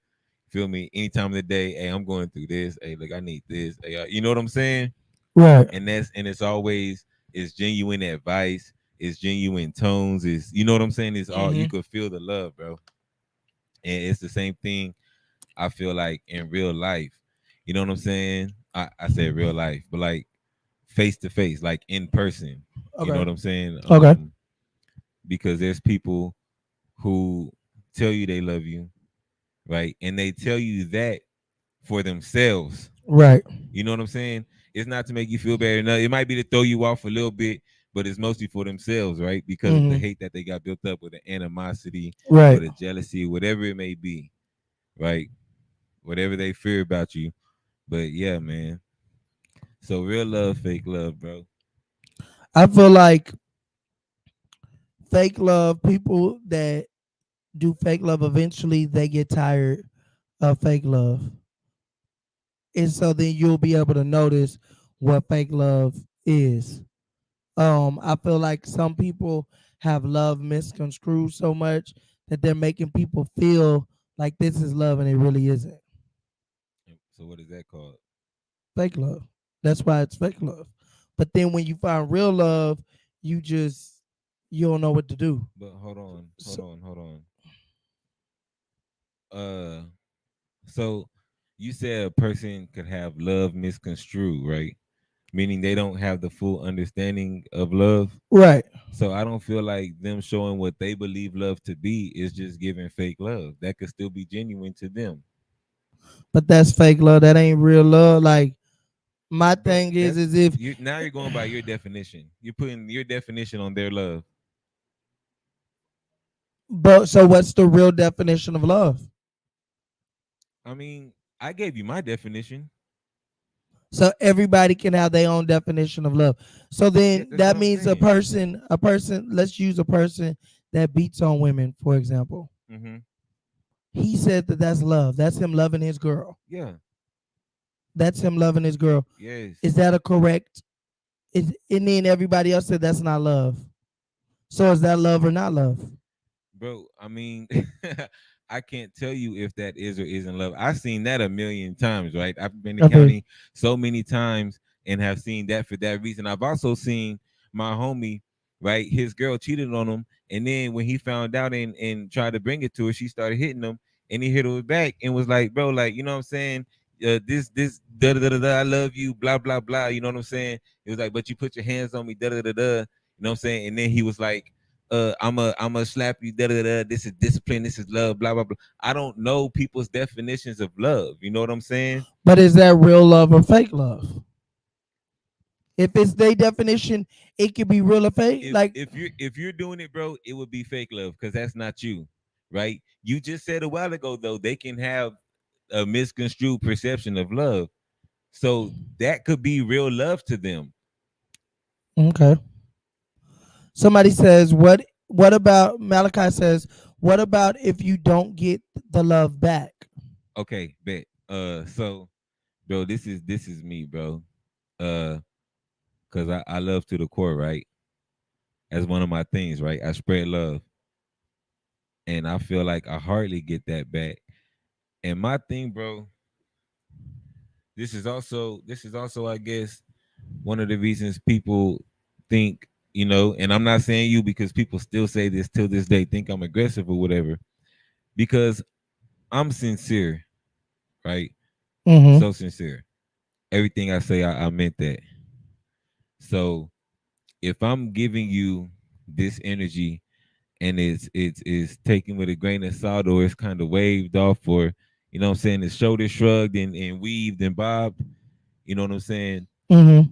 Feel me? Any time of the day, hey, I'm going through this. Hey, look, I need this. Hey, you know what I'm saying? Right. And it's always it's genuine advice, it's genuine tones, is you know what I'm saying? It's all you Mhm. could feel the love, bro. And it's the same thing I feel like in real life. You know what I'm saying? I said real life, but like face to face, like in person. You know Okay. what I'm saying? Okay. Because there's people who tell you they love you, right? And they tell you that for themselves. Right. You know what I'm saying? It's not to make you feel bad. No, it might be to throw you off a little bit, but it's mostly for themselves, right? Because of the Mhm. hate that they got built up with the animosity or Right. the jealousy, whatever it may be, right? Whatever they fear about you. But yeah, man. So real love, fake love, bro. I feel like fake love, people that do fake love, eventually they get tired of fake love. And so then you'll be able to notice what fake love is. I feel like some people have love misconstrued so much that they're making people feel like this is love and it really isn't. So what is that called? Fake love. That's why it's fake love. But then when you find real love, you just you don't know what to do. But hold on, hold So, on, hold on. Uh so you said a person could have love misconstrued, right? Meaning they don't have the full understanding of love. right. So I don't feel like them showing what they believe love to be is just giving fake love. That could still be genuine to them. But that's fake love. That ain't real love. Like my Bro, thing is that's if you now you're going by your definition. You're putting your definition on their love. but so what's the real definition of love? I mean, I gave you my definition. So everybody can have their own definition of love. So Yeah, then that's what that I'm means saying. a person, let's use a person that beats on women, for example. Mm-hmm. He said that that's love. That's him loving his girl. Yeah. That's him loving his girl. Yes. Is that a correct? Is and then everybody else said that's not love. So is that love or not love? Bro, I mean, I can't tell you if that is or isn't love. I've seen that a million times, right? I've been to Okay. county so many times and have seen that for that reason. I've also seen my homie, right? His girl cheated on him, and then when he found out and tried to bring it to her, she started hitting him, and he hit her back and was like, "Bro, like you know what I'm saying? This da da da da. I love you, blah blah blah. You know what I'm saying?" It was like, "But you put your hands on me, da da da da." You know what I'm saying? And then he was like I'm a slap you, da da da. This is discipline, this is love, blah blah blah. I don't know people's definitions of love. You know what I'm saying? But is that real love or fake love? If it's their definition, it could be real or fake. If Like, if you're doing it, bro, it would be fake love because that's not you, right? You just said a while ago though they can have a misconstrued perception of love, so that could be real love to them. okay. Somebody says, what about Malachi says, what about if you don't get the love back? Okay, bet. So, bro, this is me, bro. Uh, cause I love to the core, right? As one of my things, right? I spread love. And I feel like I hardly get that back. And my thing, bro, this is also, I guess, one of the reasons people think, and I'm not saying you because people still say this till this day, think I'm aggressive or whatever, because I'm sincere, right? Mm-hmm. So sincere. Everything I say, I meant that. So if I'm giving you this energy and it's taken with a grain of salt or it's kind of waved off or you know what I'm saying, it's shoulder shrugged and weaved and bobbed, you know what I'm saying? Mm-hmm.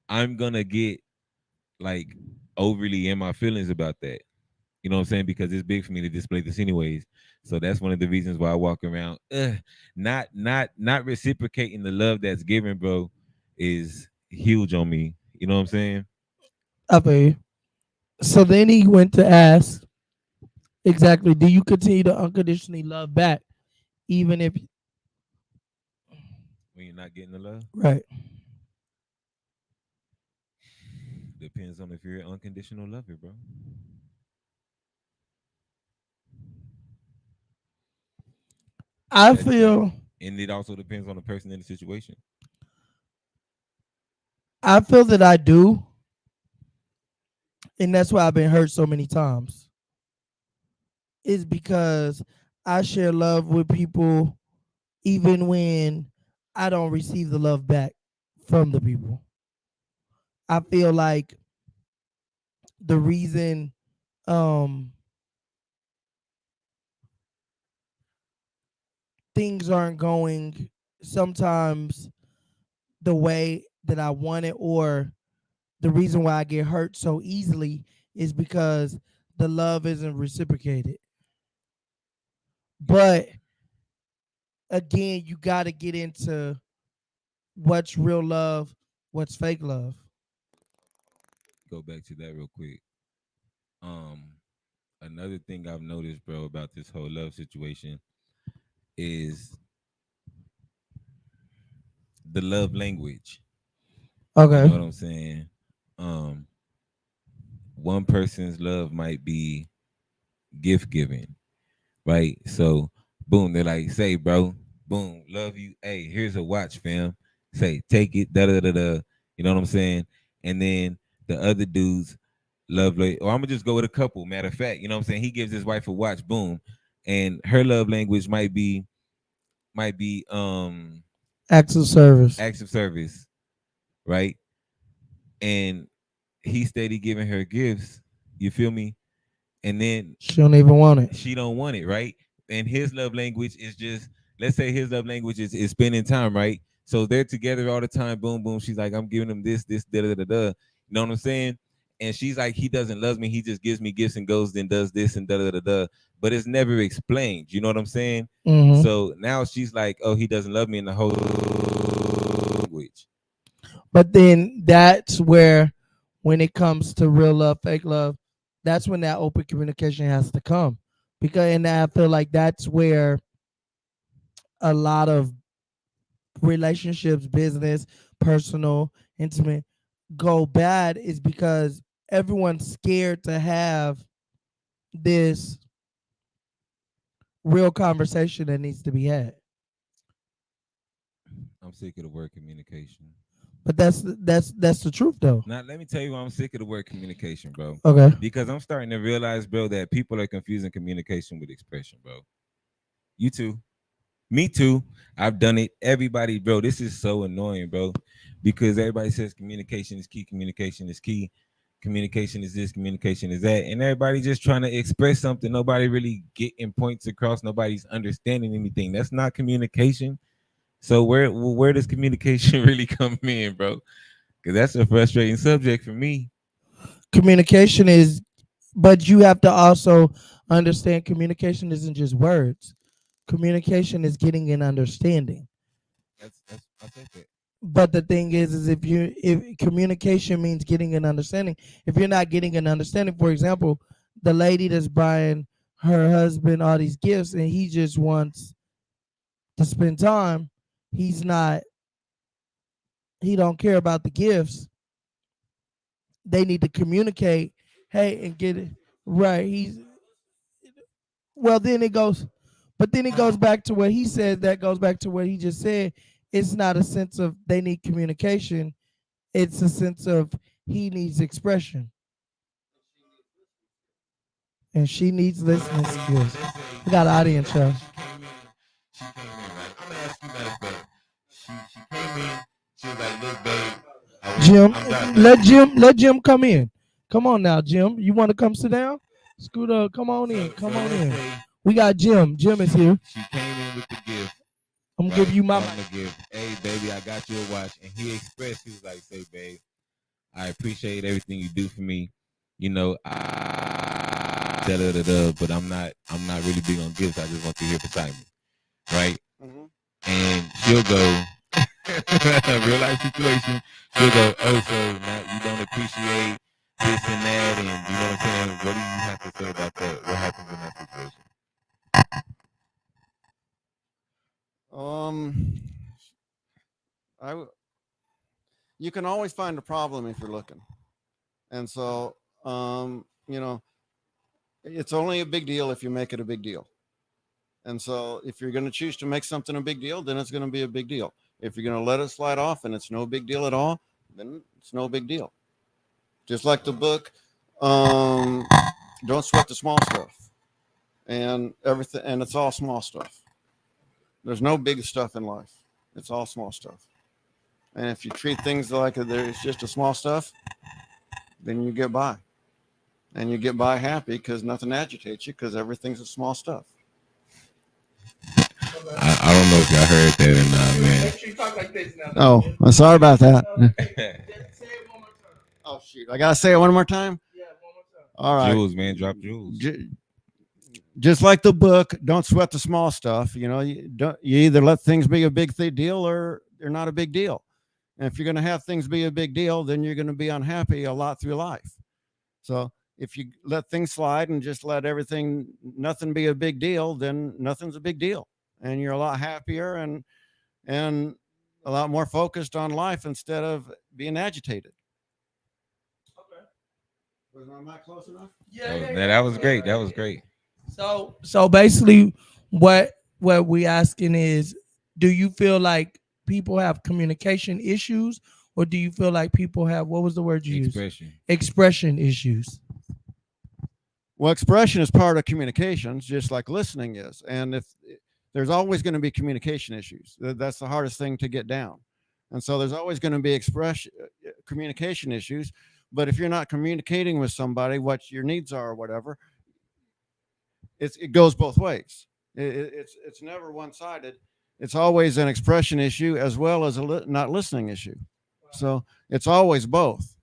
I'm gonna get like overly in my feelings about that. You know what I'm saying? Because it's big for me to display this anyways. So that's one of the reasons why I walk around not reciprocating the love that's given, bro, is huge on me. You know what I'm saying? I feel you. So then he went to ask exactly, do you continue to unconditionally love back, even if When you're not getting the love, right? depends on if you're an unconditional lover, bro. I That's feel and it also depends on the person in the situation. I feel that I do, and that's why I've been hurt so many times. Is because I share love with people even when I don't receive the love back from the people. I feel like the reason um things aren't going sometimes the way that I want it, or the reason why I get hurt so easily is because the love isn't reciprocated. Yeah. But again, you got to get into what's real love, what's fake love. Go back to that real quick. Um, Another thing I've noticed, bro, about this whole love situation is the love language. You Okay. know what I'm saying? Um, one person's love might be gift giving, right? So, boom, they're like, say, bro, boom, love you. Hey, here's a watch, fam. Say, take it, da da da da. You know what I'm saying? And then the other dudes love, like, or I'm gonna just go with a couple. Matter of fact, you know what I'm saying? He gives his wife a watch, boom, and her love language might be Acts of service. acts of service, right? And he steady giving her gifts. You feel me? And then She don't even want it. she don't want it, right? And his love language is just, let's say his love language is spending time, right? So they're together all the time. Boom, boom. She's like, I'm giving him this, da da da da. You know what I'm saying? And she's like, he doesn't love me. He just gives me gifts and goes then does this and da da da da. But it's never explained. You know what I'm saying? Hmm. So now she's like, oh, he doesn't love me in the whole language. But then that's where, when it comes to real love, fake love, that's when that open communication has to come. Because, and I feel like that's where a lot of relationships, business, personal, intimate, go bad, is because everyone's scared to have this real conversation that needs to be had. I'm sick of the word communication. But that's the truth though. Now, let me tell you why I'm sick of the word communication, bro. Okay. Because I'm starting to realize, bro, that people are confusing communication with expression, bro. You too. Me too. I've done it. Everybody, bro, this is so annoying, bro. Because everybody says communication is key, communication is key, communication is this, communication is that. And everybody just trying to express something. Nobody really getting points across. Nobody's understanding anything. That's not communication. So where does communication really come in, bro? Because that's a frustrating subject for me. Communication is, but you have to also understand communication isn't just words. Communication is getting an understanding. That's I take that. But the thing is if communication means getting an understanding, if you're not getting an understanding, for example, the lady that's buying her husband all these gifts and he just wants to spend time, he's not, he don't care about the gifts. They need to communicate, hey, and get it right. He's, well, then it goes, but then it goes back to what he said. That goes back to what he just said. It's not a sense of they need communication. It's a sense of he needs expression and she needs listening skills. We got an audience, show. She came in, right? I'm gonna ask you matter of fact. She came in, she was like, look, babe, Jim, I'm done. let Jim come in. Come on now, Jim. You want to come sit down? Scoot up. Come on in. Come on in. We got Jim. Jim is here. She came in with the gift. I'm gonna give you my. I'm gonna give, hey baby, I got you a watch. And he expressed, he was like, say, babe, I appreciate everything you do for me. You know, but I'm not really big on gifts. I just want you here beside me. Right? Mm-hmm. And she'll go, real life situation, she'll go, oh, so now you don't appreciate this and that, and you know what I'm saying? What do you have to say about that? What happens in that situation? I you can always find a problem if you're looking, and so you know, it's only a big deal if you make it a big deal. And so if you're going to choose to make something a big deal, then it's going to be a big deal. If you're going to let it slide off and it's no big deal at all, then it's no big deal. Just like the book, don't sweat the small stuff, and everything, and it's all small stuff. There's no big stuff in life. It's all small stuff. And if you treat things like it's just a small stuff, then you get by. And you get by happy because nothing agitates you because everything's a small stuff. I don't know if y'all heard that or not, man. Make sure you talk like this now. Oh, I'm sorry about that. Say it one more time. Oh, shoot. I got to say it one more time? Yeah, one more time. All right. Jewels, man, drop jewels. Just like the book, don't sweat the small stuff. You know, you either let things be a big deal or they're not a big deal. And if you're going to have things be a big deal, then you're going to be unhappy a lot through life. So if you let things slide and just let nothing be a big deal, then nothing's a big deal. And you're a lot happier and a lot more focused on life instead of being agitated. Okay. Was my mic close enough? That was great. That was great. So basically, what we asking is, do you feel like people have communication issues, or do you feel like people have, what was the word you used? Expression issues. Well, expression is part of communications, just like listening is. And if there's always going to be communication issues, that's the hardest thing to get down. And so there's always going to be communication issues. But if you're not communicating with somebody what your needs are or whatever, it goes both ways. It's never one-sided. It's always an expression issue as well as a not listening issue. So it's always both.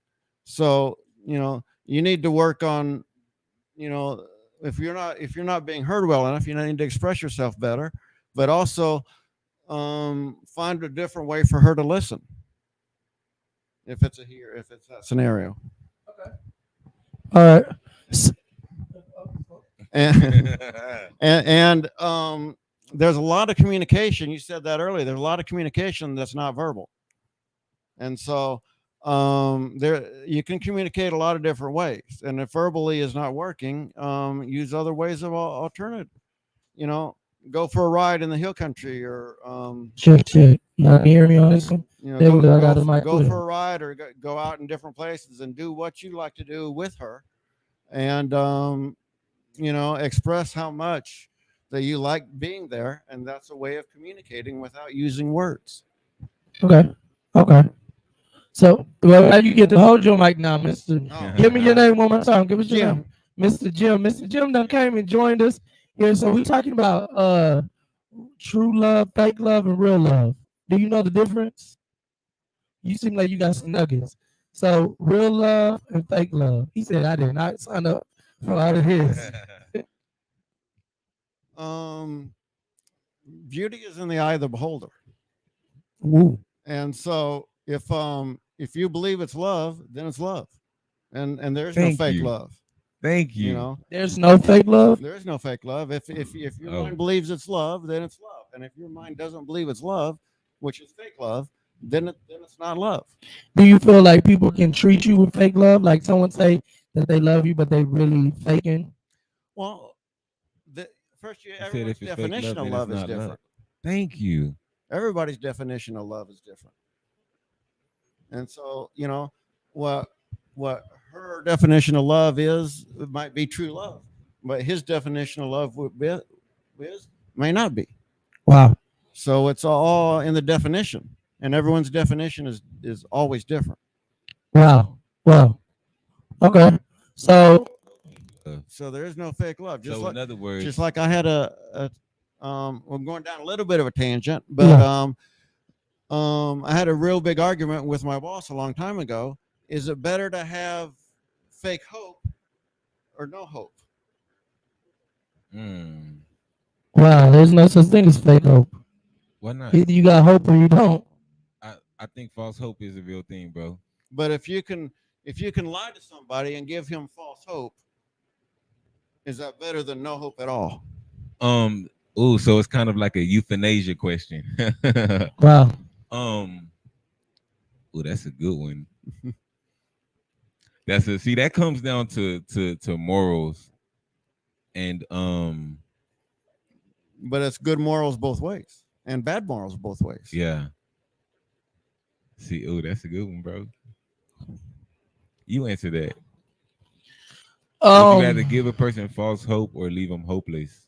So, you know, you need to work on, you know, if you're not being heard well enough, you need to express yourself better, but also find a different way for her to listen. If it's that scenario. Okay. All right. And there's a lot of communication. You said that earlier. There's a lot of communication that's not verbal. And so you can communicate a lot of different ways. And if verbally is not working, use other ways of alternative. You know, go for a ride in the hill country or check. You hear me on this one? You know, go for a ride or go out in different places and do what you like to do with her. And you know, express how much that you like being there, and that's a way of communicating without using words. Okay. So, well, how you get to hold your mic now, Mr. Give me your name one more time. Give us your name, Mr. Jim. Mr. Jim done came and joined us here. So we're talking about true love, fake love, and real love. Do you know the difference? You seem like you got some nuggets. So real love and fake love. He said I did not sign up for all of his. Beauty is in the eye of the beholder. Ooh. And so if you believe it's love, then it's love. And there's Thank no fake you. love. Thank you. You know, There's no fake love. there is no fake love. If your mind believes it's love, then it's love. And if your mind doesn't believe it's love, which is fake love, then it's not love. Do you feel like people can treat you with fake love? Like someone say that they love you, but they really faking? Well, first, said everyone's if it's fake definition love, of then love it's is not different. love. Thank you. Everybody's definition of love is different. And so, you know, what her definition of love is, it might be true love, but his definition of love may not be. Wow. So it's all in the definition, and everyone's definition is always different. Wow. Okay. So there is no fake love. So in other words, just like I had I'm going down a little bit of a tangent, but I had a real big argument with my boss a long time ago. Is it better to have fake hope or no hope? wow, there's no such thing as fake hope. Why not? Either you got hope or you don't. I think false hope is a real thing, bro. But if you can lie to somebody and give him false hope, is that better than no hope at all? So it's kind of like a euthanasia question. Wow. That's a good one. That comes down to morals and but it's good morals both ways and bad morals both ways. Yeah. See, oh, that's a good one, bro. You answer that. Would you rather give a person false hope or leave them hopeless?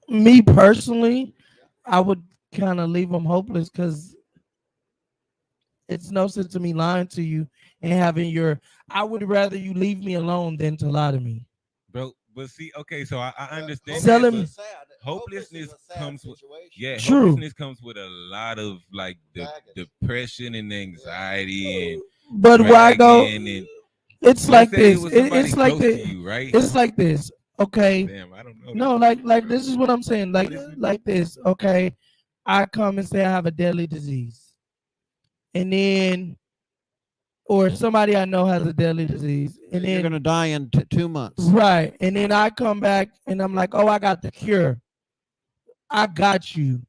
Me personally, I would kind of leave them hopeless because it's no sense to me lying to you and having your. I would rather you leave me alone than to lie to me. Bro, but see, okay, so I understand Sell that, him- but Sad. hopelessness Hopeless is a sad comes with- situation. yeah, True. hopelessness comes with a lot of like Baggage. depression and anxiety and But why go? dragging and It's let's like say this. it was somebody It's like close to this. you, right? It's like this. Okay. Damn, I don't know. No, like this is what I'm saying. Like this. Okay. I come and say I have a deadly disease, and then, or somebody I know has a deadly disease, and You're then gonna die in 2 months. right, and then I come back and I'm like, oh, I got the cure. I got you.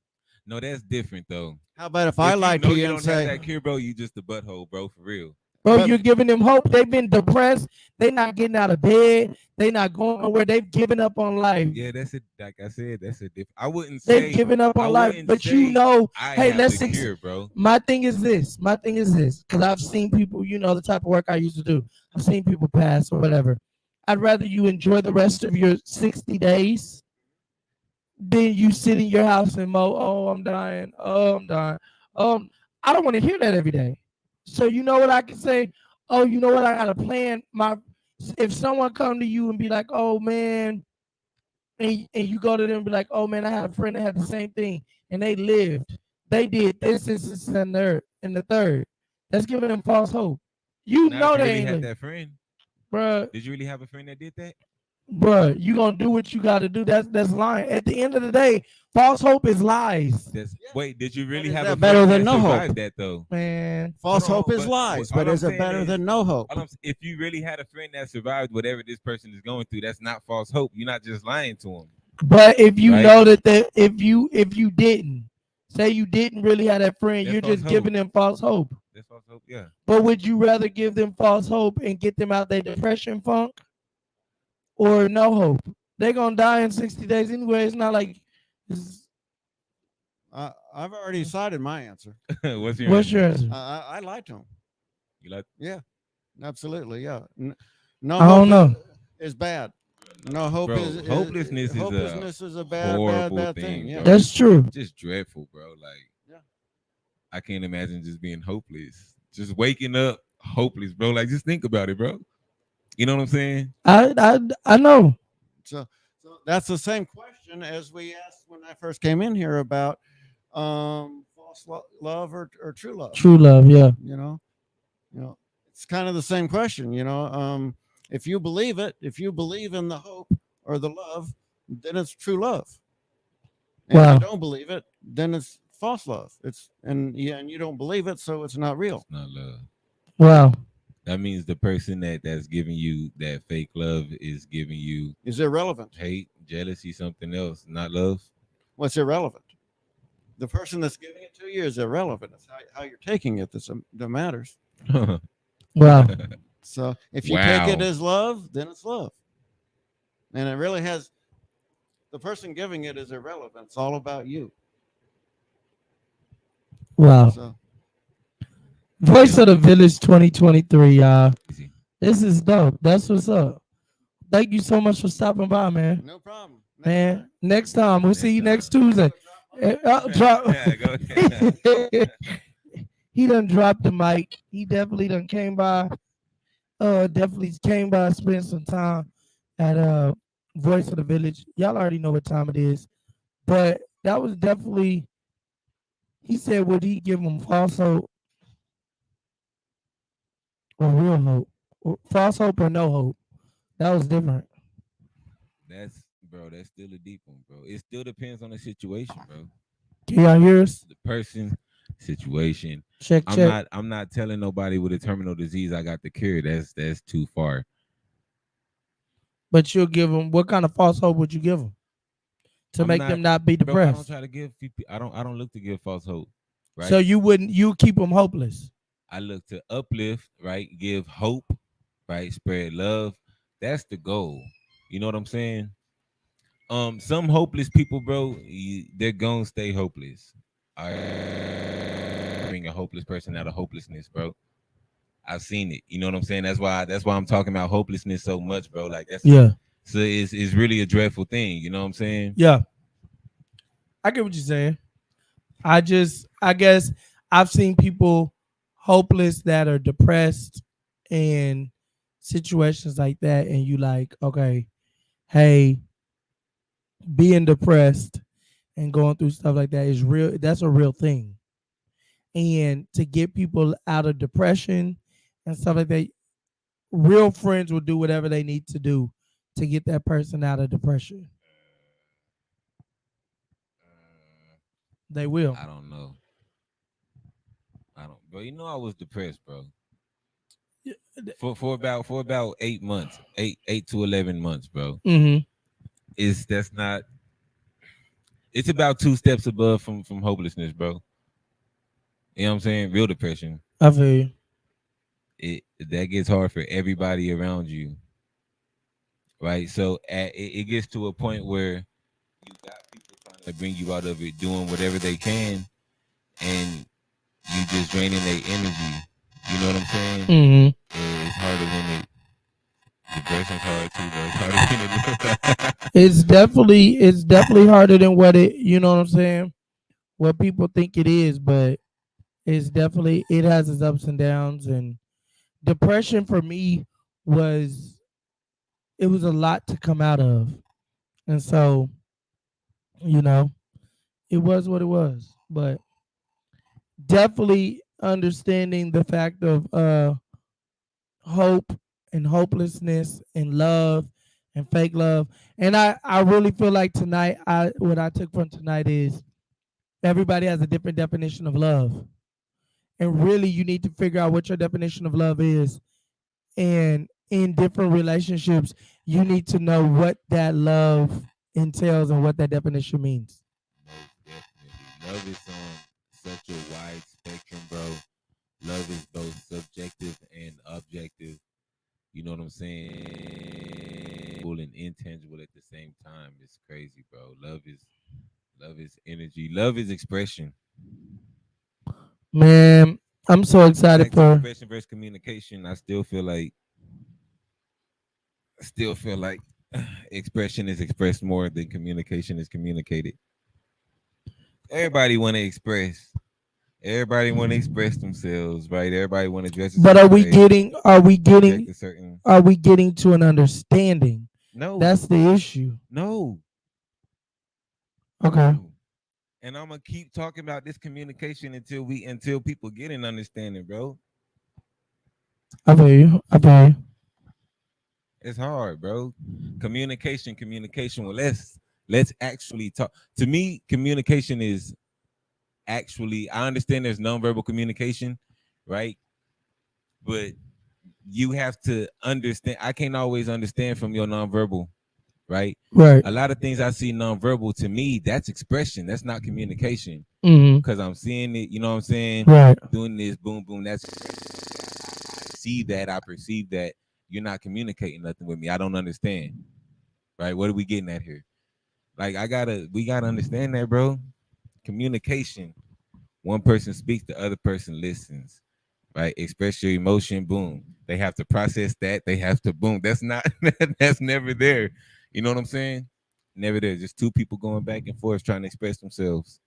No, that's different though. How about if I If lied know to you don't and have say, that cure, bro, you just a butthole, bro, for real. Bro, But- you're giving them hope. They've been depressed. They not getting out of bed. They not going nowhere. They've given up on life. Yeah, that's it. Like I said, that's a different. I wouldn't They've say given up I on life. wouldn't But you say know, I hey, have let's the ex- cure, bro. my thing is this. Because I've seen people, you know, the type of work I used to do. I've seen people pass or whatever. I'd rather you enjoy the rest of your 60 days than you sit in your house and mow, oh, I'm dying. Oh, I'm dying. I don't want to hear that every day. So you know what I can say? Oh, you know what? I got a plan. If someone come to you and be like, oh man, and you go to them and be like, oh man, I had a friend that had the same thing and they lived. They did this, and the third. That's giving them false hope. You Now, know if you they really ain't, had that friend. bruh. Did you really have a friend that did that? Bruh, you gonna do what you gotta do. That's lying. At the end of the day, false hope is lies, That's wait. Did you really is have that a better friend than that no hope? survived that though? man. false Hold on, hope is but lies, all but I'm is it saying better is- than no hope? If you really had a friend that survived whatever this person is going through, that's not false hope. You're not just lying to them. But if you Right. know that if you didn't say you didn't really have that friend, That's you're false just hope. giving them false hope. That's false hope. Yeah. But would you rather give them false hope and get them out their depression funk, or no hope? They're gonna die in 60 days anyway. It's not like. I've already decided my answer. What's your What's answer? your answer? I lied to him. You like? Yeah, absolutely. Yeah. No I don't hope know. is bad. No hope Bro, is hopelessness is a hopelessness is a bad horrible thing. thing, Yeah. bro. That's true. Just dreadful, bro. Like, Yeah. I can't imagine just being hopeless. Just waking up hopeless, bro. Like, just think about it, bro. You know what I'm saying? I know. So that's the same question as we asked when I first came in here about false love or true love. True love, yeah. You know, it's kind of the same question. If you believe it, if you believe in the hope or the love, then it's true love. And Wow. if you don't believe it, then it's false love. And you don't believe it, so it's not real. It's not love. Wow. That means the person that's giving you that fake love is giving you It's irrelevant. hate, jealousy, something else, not love. What's irrelevant? The person that's giving it to you is irrelevant. It's how you're taking it that matters. Wow. So if you take it Wow. as love, then it's love. And it really has the person giving it is irrelevant. It's all about you. Wow. So Voice of the Village 2023, y'all. Easy. This is dope. That's what's up. Thank you so much for stopping by, man. no problem. Next Man, time. next time we'll see you next time. Tuesday. Drop. Yeah, go ahead. He done dropped the mic. He definitely done came by. Definitely came by, spent some time at Voice of the Village. Y'all already know what time it is, but that was definitely. He said, would he give him false hope or real hope? Or false hope or no hope? That was different. That's still a deep one, bro. It still depends on the situation, bro. Can y'all hear us? The person, situation. Check. I'm not telling nobody with a terminal disease I got the cure. That's too far. But you'll give them. What kind of false hope would you give them to I'm make not- them not be Bro, I don't depressed? try to give people. I don't look to give false hope. Right. So you keep them hopeless. I look to uplift, right? Give hope, right? Spread love. That's the goal. You know what I'm saying? Some hopeless people, bro, they're gonna stay hopeless. I bring a hopeless person out of hopelessness, bro. I've seen it. You know what I'm saying? That's why I'm talking about hopelessness so much, bro. Like that's Yeah. so it's really a dreadful thing. You know what I'm saying? Yeah. I get what you're saying. I guess I've seen people hopeless that are depressed and situations like that, and you like, okay, hey, being depressed and going through stuff like that is real. That's a real thing. And to get people out of depression and stuff like that, real friends will do whatever they need to do to get that person out of depression. They will. I don't know. Bro. You know I was depressed, bro. For about 8 months, 8 to 11 months, bro. Mm-hmm. It's about 2 steps above from hopelessness, bro. You know what I'm saying? Real depression. I feel you. That gets hard for everybody around you, right? So it gets to a point where you got people trying to bring you out of it, doing whatever they can, and you just draining their energy. You know what I'm saying? Mm-hmm. And it's harder when depression's hard too, though. It's harder than It's definitely harder than what it, you know what I'm saying? What people think it is, but it has its ups and downs. And depression for me was a lot to come out of. And so, it was what it was. But definitely understanding the fact of hope and hopelessness and love and fake love. And I really feel like tonight, what I took from tonight is everybody has a different definition of love. And really you need to figure out what your definition of love is. And in different relationships, you need to know what that love entails and what that definition means. Most definitely. Love is on such a wide spectrum, bro. Love is both subjective and objective. You know what I'm saying? And intangible at the same time. It's crazy, bro. Love is energy. Love is expression. Man, I'm so excited for expression versus communication. I still feel like expression is expressed more than communication is communicated. Everybody want to express. Everybody want to express themselves, right? Everybody want to dress. But are we getting to an understanding? No. That's the issue. No. Okay. No. And I'm gonna keep talking about this communication until people get an understanding, bro. I feel you. It's hard, bro. Communication. Well, let's actually talk. To me, communication is actually, I understand there's nonverbal communication, right? But you have to understand. I can't always understand from your nonverbal, right? Right. A lot of things I see nonverbal, to me, that's expression. That's not communication. Because I'm seeing it, you know what I'm saying? Right. Doing this, boom, boom. I see that. I perceive that. You're not communicating nothing with me. I don't understand. Right? What are we getting at here? Like, we gotta understand that, bro. Communication. One person speaks, the other person listens. Right? Express your emotion, boom. They have to process that. They have to, boom. That's never there. You know what I'm saying? Never there. Just two people going back and forth trying to express themselves.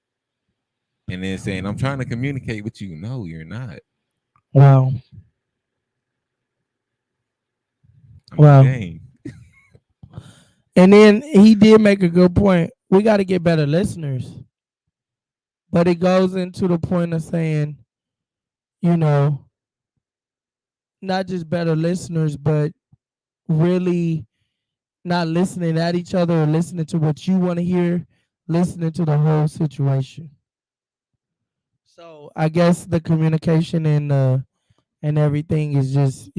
And then saying, I'm trying to communicate with you. No, you're not. Wow. And then he did make a good point. We got to get better listeners. But it goes into the point of saying, not just better listeners, but really not listening at each other or listening to what you want to hear, listening to the whole situation. So I guess the communication and everything is just,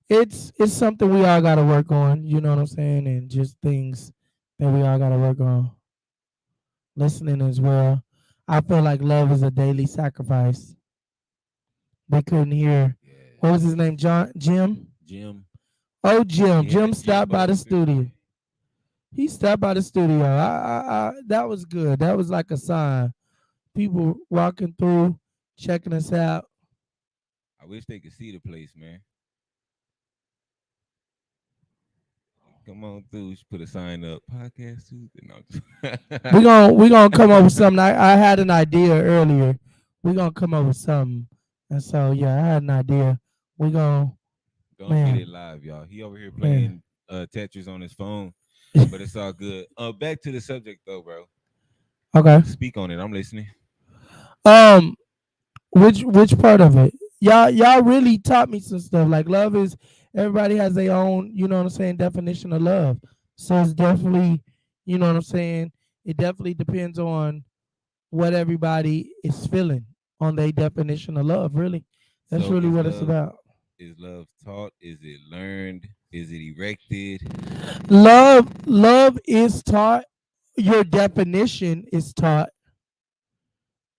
it's something we all got to work on, you know what I'm saying? And just things that we all got to work on. Listening as well. I feel like love is a daily sacrifice. They couldn't hear. What was his name? Jim? Jim. Oh, Jim. Jim stopped by the studio. He stopped by the studio. That was good. That was like a sign. People walking through, checking us out. I wish they could see the place, man. Come on through. Just put a sign up. Podcast Tuesday. No, We gonna come up with something. I had an idea earlier. We gonna come up with something. And so yeah, I had an idea. We gonna don't get man. it live, y'all. He over here Yeah. playing Tetris on his phone, but it's all good. Back to the subject though, bro. Okay. Speak on it. I'm listening. Um, which part of it? Y'all really taught me some stuff. Like love is everybody has their own, you know what I'm saying, definition of love. So it's definitely, you know what I'm saying. It definitely depends on what everybody is feeling on their definition of love. Really, that's So really what it's about. is love taught? Is it learned? Is it erected? Love is taught. Your definition is taught.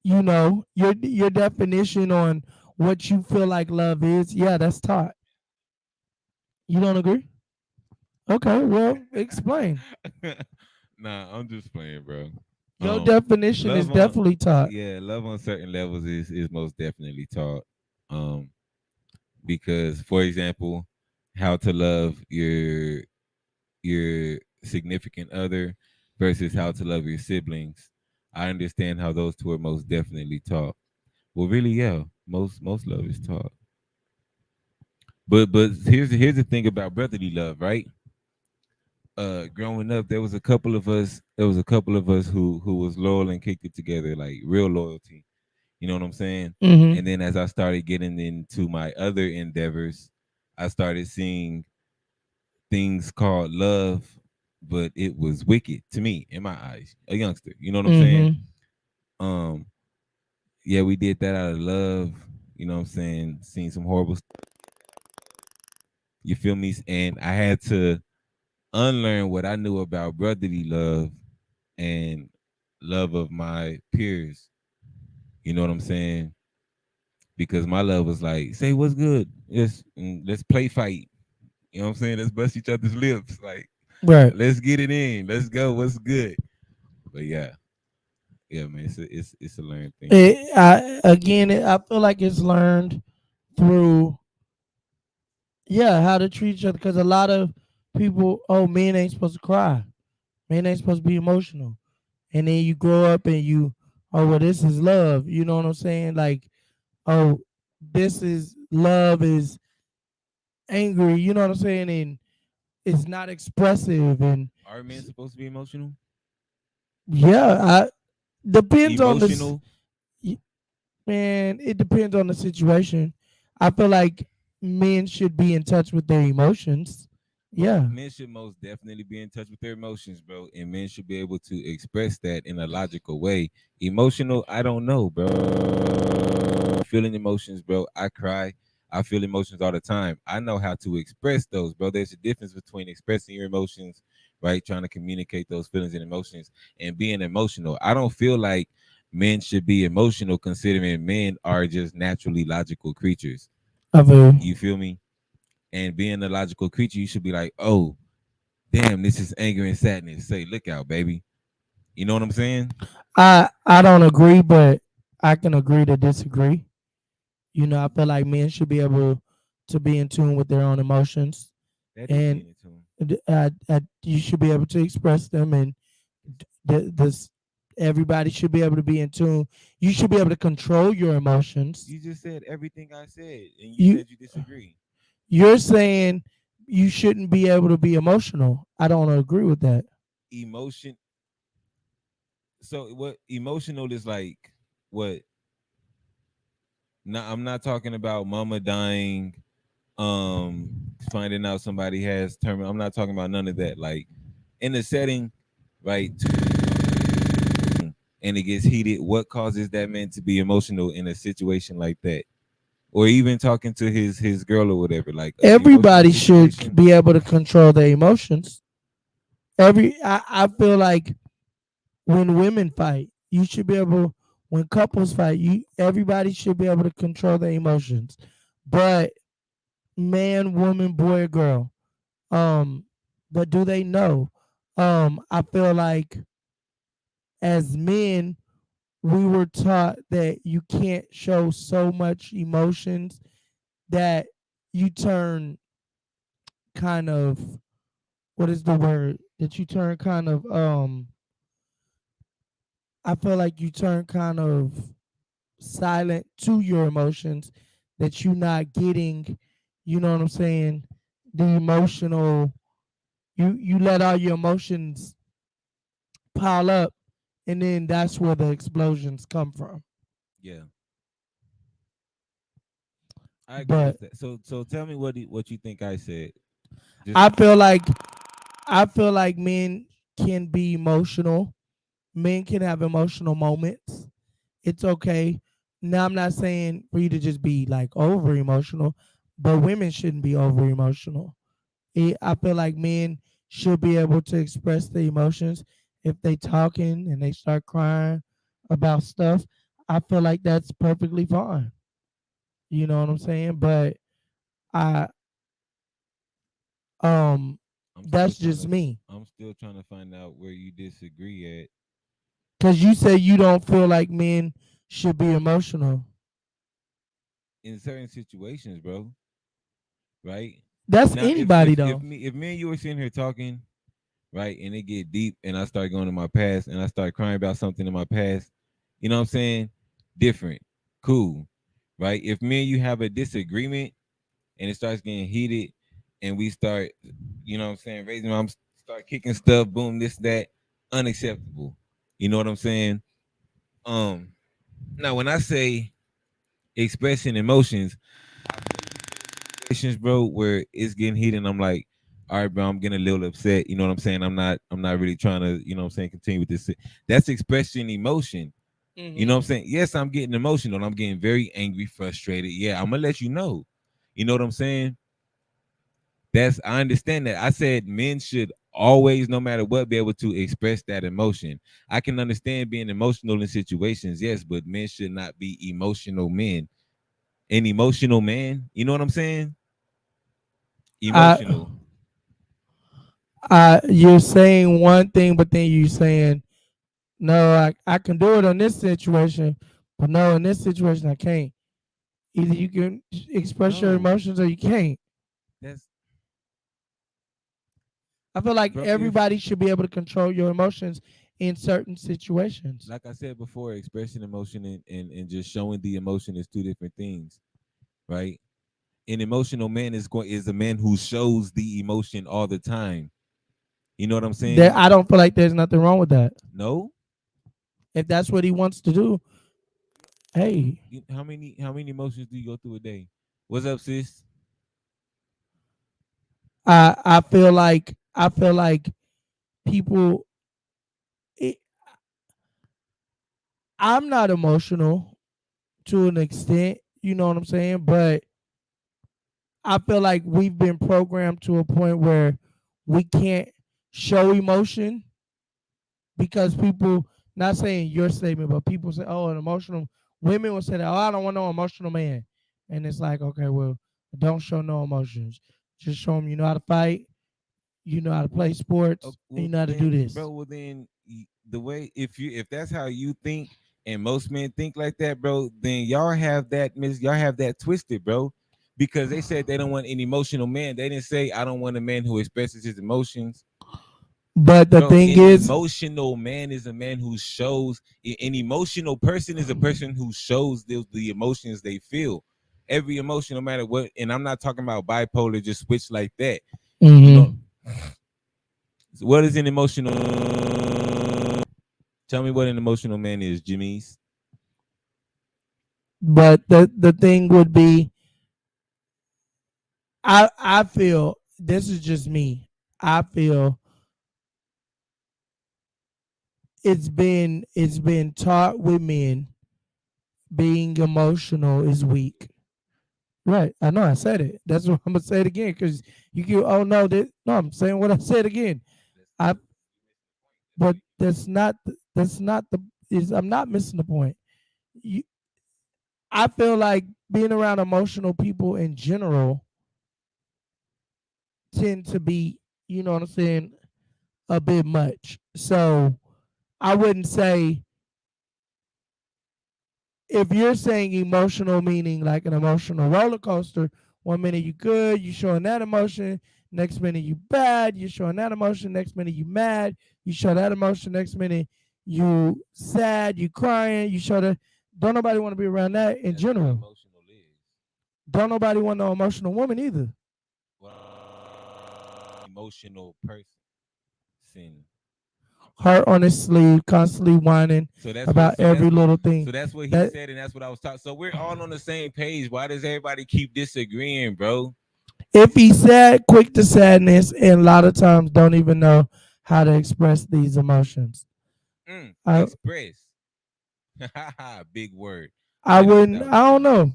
You know your definition on what you feel like love is. Yeah, that's taught. You don't agree? Okay, well, explain. Nah, I'm just playing, bro. Your definition is love on definitely taught. yeah, love on certain levels is most definitely taught. Um, because for example, how to love your significant other versus how to love your siblings. I understand how those two are most definitely taught. Well, really, yeah, most love is taught. But here's the thing about brotherly love, right? Growing up, there was a couple of us. There was a couple of us who was loyal and kicked it together, like real loyalty. You know what I'm saying? Mm-hmm. And then as I started getting into my other endeavors, I started seeing things called love, but it was wicked to me in my eyes, a youngster. You know what I'm saying? Mm-hmm. Um, yeah, we did that out of love. You know what I'm saying? Seen some horrible stuff. You feel me? And I had to unlearn what I knew about brotherly love and love of my peers. You know what I'm saying? Because my love was like, say what's good. Let's play fight. You know what I'm saying? Let's bust each other's lips. Like, Right. let's get it in. Let's go. What's good? But yeah, man, it's a learned thing. I feel like it's learned through how to treat each other because a lot of people, oh, men ain't supposed to cry, men ain't supposed to be emotional, and then you grow up and you, oh, well, this is love. You know what I'm saying? Like, oh, this is love is angry. You know what I'm saying? And it's not expressive. And Are men supposed to be emotional? I depends on the Emotional? man. It depends on the situation. I feel like men should be in touch with their emotions. Yeah. Men should most definitely be in touch with their emotions, bro. And men should be able to express that in a logical way. Emotional, I don't know, bro. Feeling emotions, bro. I cry. I feel emotions all the time. I know how to express those, bro. There's a difference between expressing your emotions, right? Trying to communicate those feelings and emotions and being emotional. I don't feel like men should be emotional considering men are just naturally logical creatures. I feel. You feel me? And being a logical creature, you should be like, oh, damn, this is anger and sadness. Say, look out, baby. You know what I'm saying? I don't agree, but I can agree to disagree. You know, I feel like men should be able to be in tune with their own emotions, That is and being in tune. you should be able to express them, and this everybody should be able to be in tune. You should be able to control your emotions. You just said everything I said, and you You said you disagree. you're saying you shouldn't be able to be emotional. I don't agree with that. Emotion. So what emotional is like? What? No, I'm not talking about mama dying, finding out somebody has terminal. I'm not talking about none of that. Like in the setting, right? And it gets heated. What causes that man to be emotional in a situation like that? Or even talking to his girl or whatever. Like Everybody should be able to control their emotions. I feel like when women fight, you should be able. When couples fight, everybody should be able to control their emotions. But man, woman, boy, or girl, but do they know? I feel like as men, we were taught that you can't show so much emotions that you turn kind of, what is the word? That you turn kind of I feel like you turn kind of silent to your emotions, that you're not getting, you know what I'm saying, the emotional, you let all your emotions pile up, and then that's where the explosions come from. Yeah, I agree But with that. So tell me what you think I said. Just I feel like I feel like men can be emotional. Men can have emotional moments. It's okay. Now I'm not saying for you to just be like over emotional, but women shouldn't be over emotional. I feel like men should be able to express their emotions. If they talking and they start crying about stuff, I feel like that's perfectly fine. You know what I'm saying? But I um I'm still that's trying just to me. I'm still trying to find out where you disagree at. Cause you say you don't feel like men should be emotional. In certain situations, bro. Right That's now, anybody though. if me and you were sitting here talking, right, and it get deep, and I start going to my past, and I start crying about something in my past, you know what I'm saying? Different, cool, right? If me and you have a disagreement and it starts getting heated, and we start, you know what I'm saying, raising my, start kicking stuff, boom, this, that, unacceptable. You know what I'm saying? Um, Now when I say expressing emotions, situations, bro, where it's getting heated, and I'm like, all right, bro, I'm getting a little upset. You know what I'm saying? I'm not really trying to, you know what I'm saying, continue with this. That's expressing emotion. You know what I'm saying? Yes, I'm getting emotional. And I'm getting very angry, frustrated. Yeah, I'm gonna let you know. You know what I'm saying? That's I understand that. I said men should always, no matter what, be able to express that emotion. I can understand being emotional in situations, yes, but men should not be emotional men. An emotional man, you know what I'm saying? I Emotional. you're saying one thing, but then you saying no. I can do it on this situation, but no, in this situation I can't. Either you can express your No, emotions or you can't. that's I feel like bro. If everybody should be able to control your emotions in certain situations. like I said before, expressing emotion and just showing the emotion is two different things, right? An emotional man is a man who shows the emotion all the time. You know what I'm There, saying? I don't feel like there's nothing wrong with that. No. If that's what he wants to do, hey, How many emotions do you go through a day? What's up, sis? I feel like people. It, I'm not emotional to an extent, you know what I'm saying, but I feel like we've been programmed to a point where we can't show emotion because people, not saying your statement, but people say, oh, an emotional, women will say that, oh, I don't want no emotional man. And it's like, okay, well, don't show no emotions. Just show them you know how to fight, you know how to play sports, and you Well know how to do then, bro. this. Well then, the way if that's how you think, and most men think like that, bro, then y'all have that twisted, bro. Because they said they don't want an emotional man. They didn't say I don't want a man who expresses his emotions. But the Bro, thing an is, emotional man is a man who shows. An emotional person is a person who shows the emotions they feel. Every emotion, no matter what. And I'm not talking about bipolar, just switch like that. You know, mhm. what is an emotional? Tell me what an emotional man is, Jimmy's. But the thing would be, I feel this is just me. I feel it's been taught with men being emotional is weak. Right. I know I said it. That's what I'm gonna say it again because you can. Oh no, no. I'm saying what I said again. I. But that's not the. Is I'm not missing the point. You, I feel like being around emotional people in general tend to be. You know what I'm saying? a bit much. So I wouldn't say, if you're saying emotional, meaning like an emotional roller coaster, 1 minute you good, you showing that emotion, next minute you bad, you showing that emotion, next minute you mad, you show that emotion, next minute you sad, you crying, you show that. Don't nobody want to be around that in That's what general. emotional is. Don't nobody want no emotional woman either. Emotional person. Heart on his sleeve, constantly whining So that's about what. So every that's little thing. so that's what he That said, and that's what I was talking. So we're all on the same page. Why does everybody keep disagreeing, bro? if he's sad, quick to sadness, and a lot of times don't even know how to express these emotions. I Express. Big word. I Edit it wouldn't. out. I don't know,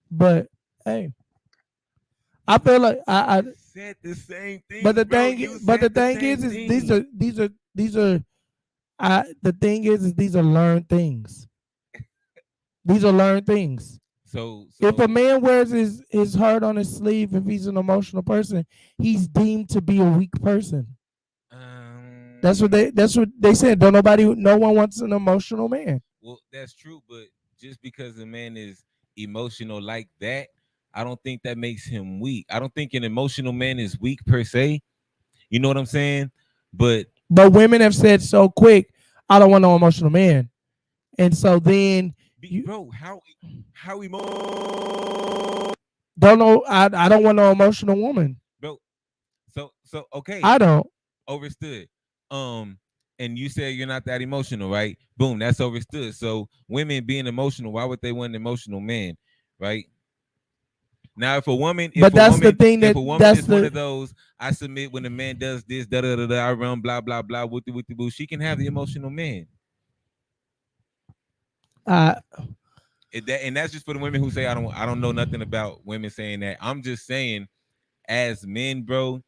but hey, I feel like I said the same thing, but the bro. thing, You but the said the thing same is thing. these are. The thing is these are learned things. These are learned things. So If a man wears his heart on his sleeve, if he's an emotional person, he's deemed to be a weak person. That's what they said. No one wants an emotional man. Well, that's true, but just because a man is emotional like that, I don't think that makes him weak. I don't think an emotional man is weak per se. You know what I'm saying? But women have said so quick, I don't want no emotional man. And so then bro, how emotional? Don't know. I don't want no emotional woman. Bro, so okay. I don't. Overstood. And you say you're not that emotional, right? Boom, that's overstood. So women being emotional, why would they want an emotional man, right? Now, if a woman, the thing if that a woman that's is one of those, I submit when a man does this, da da da da, I run, blah blah blah, with the boo, she can have the emotional man. And that's just for the women who say I don't know nothing about women saying that. I'm just saying, as men, bro,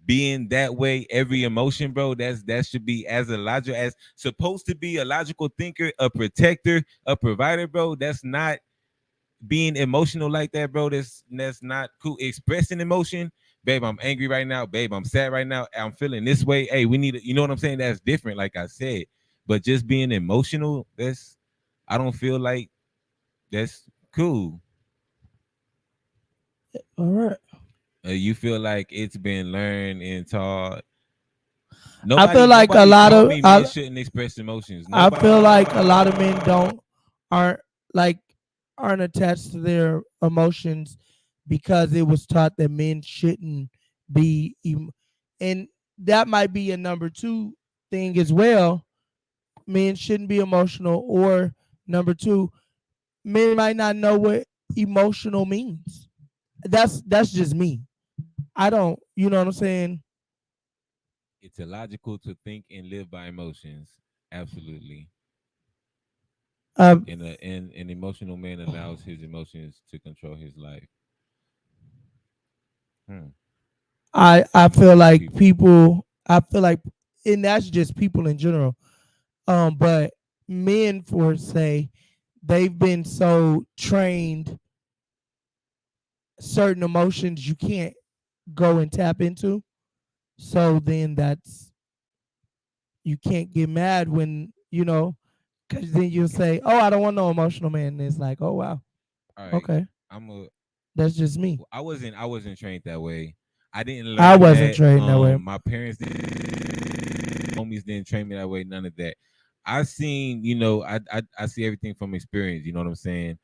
being that way, every emotion, bro, that should be as a logical as supposed to be a logical thinker, a protector, a provider, bro. That's not being emotional like that, bro. That's not cool. Expressing emotion, babe, I'm angry right now, babe, I'm sad right now, I'm feeling this way. Hey, we need you know what I'm saying? That's different, like I said. But just being emotional, I don't feel like that's cool. All right. You feel like it's been learned and taught. I feel like a lot of men shouldn't express emotions. I feel like a lot of men aren't like aren't attached to their emotions because it was taught that men shouldn't be and that might be a number two thing as well. Men shouldn't be emotional, or number two, men might not know what emotional means. That's just me. I don't, you know what I'm saying? It's illogical to think and live by emotions. Absolutely. And an emotional man allows his emotions to control his life. I feel like people. I feel like, and that's just people in general. But men, for say, they've been so trained, certain emotions you can't go and tap into. So then you can't get mad when because then you'll say, "Oh, I don't want no emotional man." And it's like, "Oh wow, okay, that's just me." I wasn't trained that way. I didn't learn. I wasn't trained that way. My parents homies didn't train me that way. None of that. I seen, I see everything from experience. You know what I'm saying?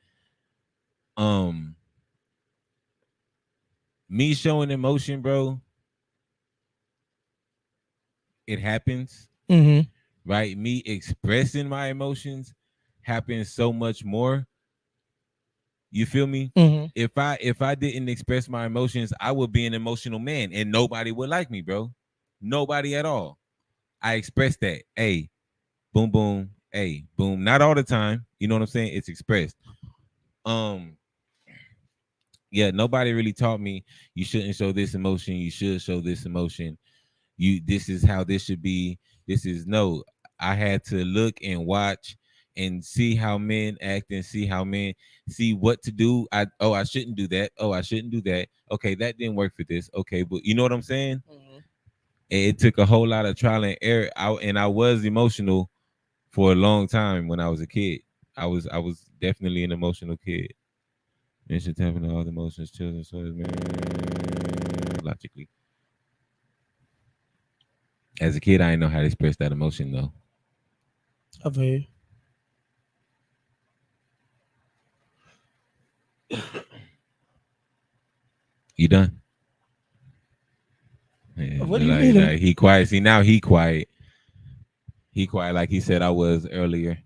Me showing emotion, bro. It happens, right? Me expressing my emotions happens so much more. You feel me? If I didn't express my emotions, I would be an emotional man, and nobody would like me, bro. Nobody at all. I express that. Hey, boom, boom. Hey, boom. Not all the time. You know what I'm saying? It's expressed. Yeah, nobody really taught me you shouldn't show this emotion. You should show this emotion. This is how this should be. This is no. I had to look and watch and see how men act and see what to do. I shouldn't do that. Oh, I shouldn't do that. Okay, that didn't work for this. Okay, but you know what I'm saying? it took a whole lot of trial and error. I was emotional for a long time when I was a kid. I was definitely an emotional kid. Men should tap into all the emotions, children, so logically. As a kid, I didn't know how to express that emotion though. I feel you. You done? Yeah, What do you mean? Like he quiet. See now he quiet. He quiet like he said I was earlier.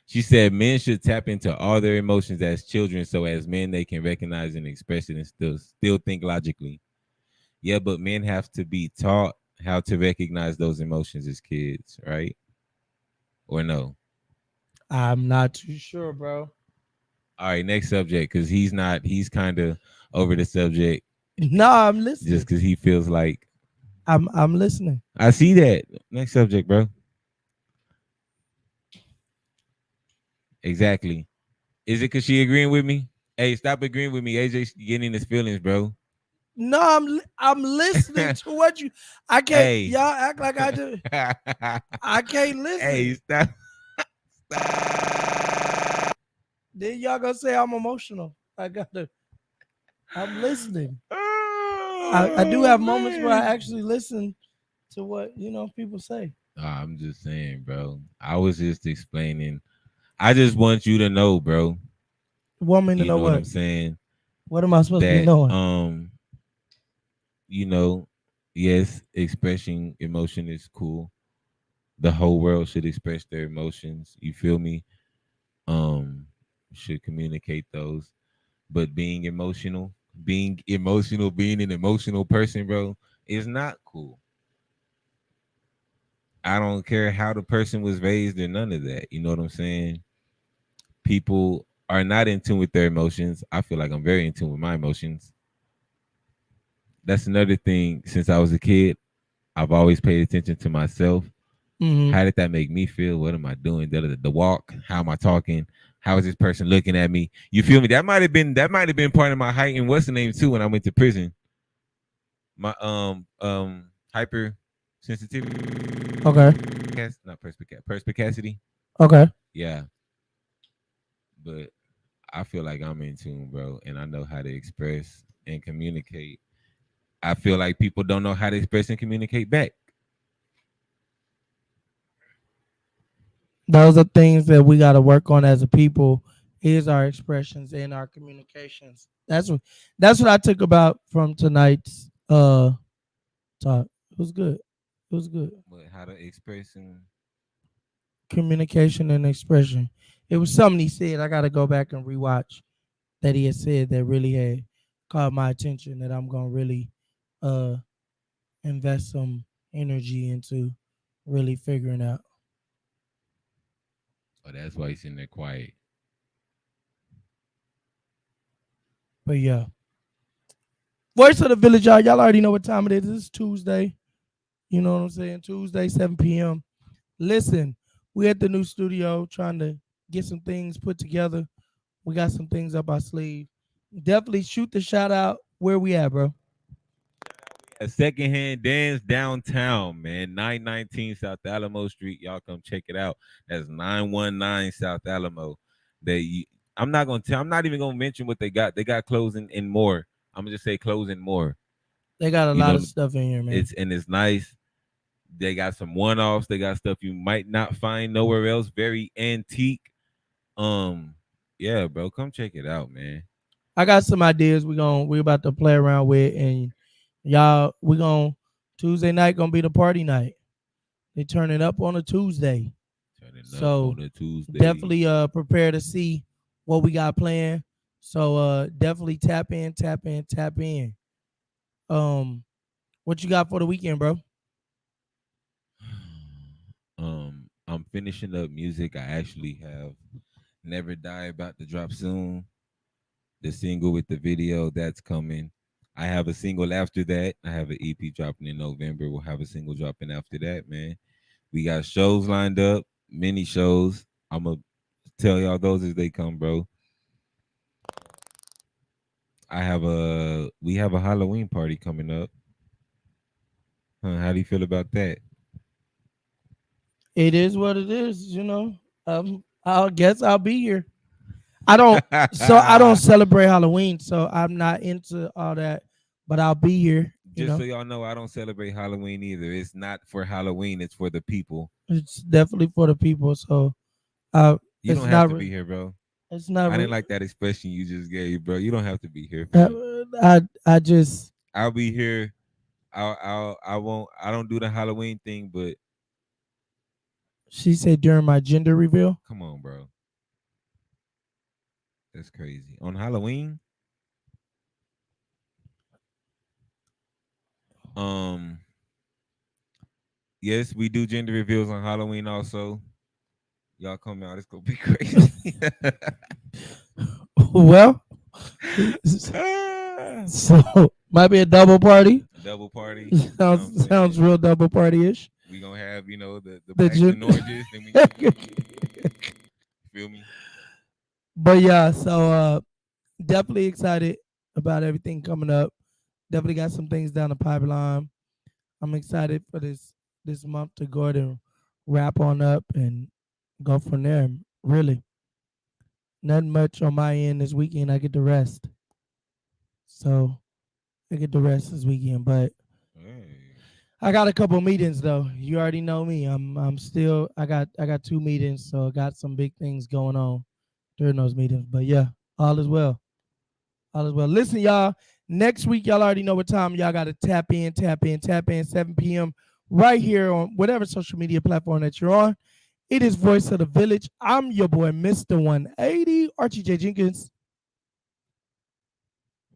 She said men should tap into all their emotions as children, so as men they can recognize and express it and still think logically. Yeah, but men have to be taught how to recognize those emotions as kids, right? Or no? I'm not too sure, bro. All right, next subject, because he's not. He's kind of over the subject No, I'm listening. just because he feels like. I'm listening. I see that. Next subject, bro. Exactly. Is it because she agreeing with me? Hey, stop agreeing with me. AJ getting his feelings, bro. No, I'm listening to what you. I can't. Hey. Y'all act like I do. I can't listen. Hey, stop. Then y'all gonna say I'm emotional. I gotta. I'm listening. I do have moments where I actually listen to what people say. I'm just saying, bro. I was just explaining. I just want you to know, bro. Want me to You know know what what? I'm saying? What am I supposed to be That knowing? you know, yes, expressing emotion is cool. The whole world should express their emotions. You feel me? Should communicate those. But being emotional, being an emotional person, bro, is not cool. I don't care how the person was raised or none of that. You know what I'm saying? People are not in tune with their emotions. I feel like I'm very in tune with my emotions. That's another thing. Since I was a kid, I've always paid attention to myself. Mhm. How did that make me feel? What am I doing? The walk. How am I talking? How is this person looking at me? You feel me? That might have been part of my height and what's the name too when I went to prison. My hyper sensitivity. Okay. Not perspicacity. Okay. Yeah. But I feel like I'm in tune, bro, and I know how to express and communicate. I feel like people don't know how to express and communicate back. Those are things that we got to work on as a people. Is our expressions and our communications. That's what I took about from tonight's talk. It was good. It was good. But how to express and Communication and expression. It was something he said. I got to go back and rewatch that he had said that really had caught my attention. That I'm gonna really uh invest some energy into really figuring out. oh, that's why he's in there quiet. But yeah. Voice of the Village, y'all. Y'all already know what time it is. It's Tuesday. You know what I'm saying? Tuesday, 7 p.m. Listen, we at the new studio trying to get some things put together. We got some things up our sleeve. Definitely shoot the shout out. Where we at, bro? A secondhand dance downtown, man. 919 South Alamo Street. Y'all come check it out. That's 919 South Alamo. I'm not even gonna mention what they got. They got closing and more. I'm gonna just say closing more. They got a You lot know, of stuff in here, man. It's nice. They got some one-offs. They got stuff you might not find nowhere else. Very antique. Yeah, bro, come check it out, man. I got some ideas we about to play around with, and y'all Tuesday night gonna be the party night. They turn it up on a Tuesday. So on a Tuesday. definitely prepare to see what we got planned. So definitely tap in. What you got for the weekend, bro? I'm finishing up music. I actually have Never Die about to drop soon. The single with the video that's coming. I have a single after that. I have an EP dropping in November. We'll have a single dropping after that, man. We got shows lined up, many shows. I'm gonna tell y'all those as they come, bro. We have a Halloween party coming up. How do you feel about that? It is what it is, I guess I'll be here. I don't celebrate Halloween, so I'm not into all that. But I'll be here. Just so y'all know, I don't celebrate Halloween either. It's not for Halloween. It's for the people. It's definitely for the people. So You it's don't have to not be here, bro. it's not. I didn't like that expression you just gave, bro. You don't have to be here. I just I'll be here. I won't. I don't do the Halloween thing, but she said during my gender reveal. come on, bro. That's crazy. On Halloween? Yes, we do gender reveals on Halloween also. Y'all come out, it's gonna be crazy. Well, so might be a double party. Double party. You know what I'm saying? Sounds real double party-ish. We gonna have, the The blacks gen- and oranges, then we feel me? But yeah, so definitely excited about everything coming up. Definitely got some things down the pipeline. I'm excited for this month to go ahead and wrap on up and go from there. Really, nothing much on my end this weekend. I get to rest, so I get to rest this weekend. But I got a couple meetings though. You already know me. I'm still. I got 2 meetings, so I got some big things going on during those meetings. But yeah, all is well. All is well. Listen, y'all. Next week, y'all already know what time y'all got to tap in, 7 p.m. right here on whatever social media platform that you're on. It is Voice of the Village. I'm your boy, Mr. 180, Archie J. Jenkins.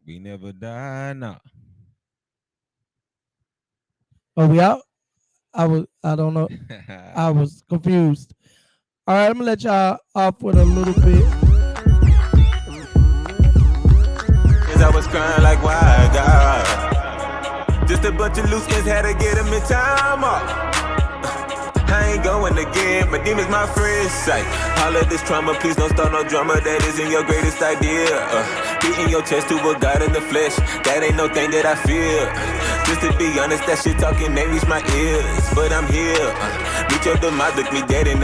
We never die now. Are we out? I don't know. I was confused. All right, I'm gonna let y'all off with a little bit. I was crying like, why God? Just a bunch of loose ends, had to get them in time off. I ain't going again, my demons my friend's sight. All of this trauma, please don't start no drama, that isn't your greatest idea. Beating your chest to a God in the flesh, that ain't no thing that I feel. Just to be honest, that shit talking ain't reach my ears, but I'm here. Meet your demise, look me dead in the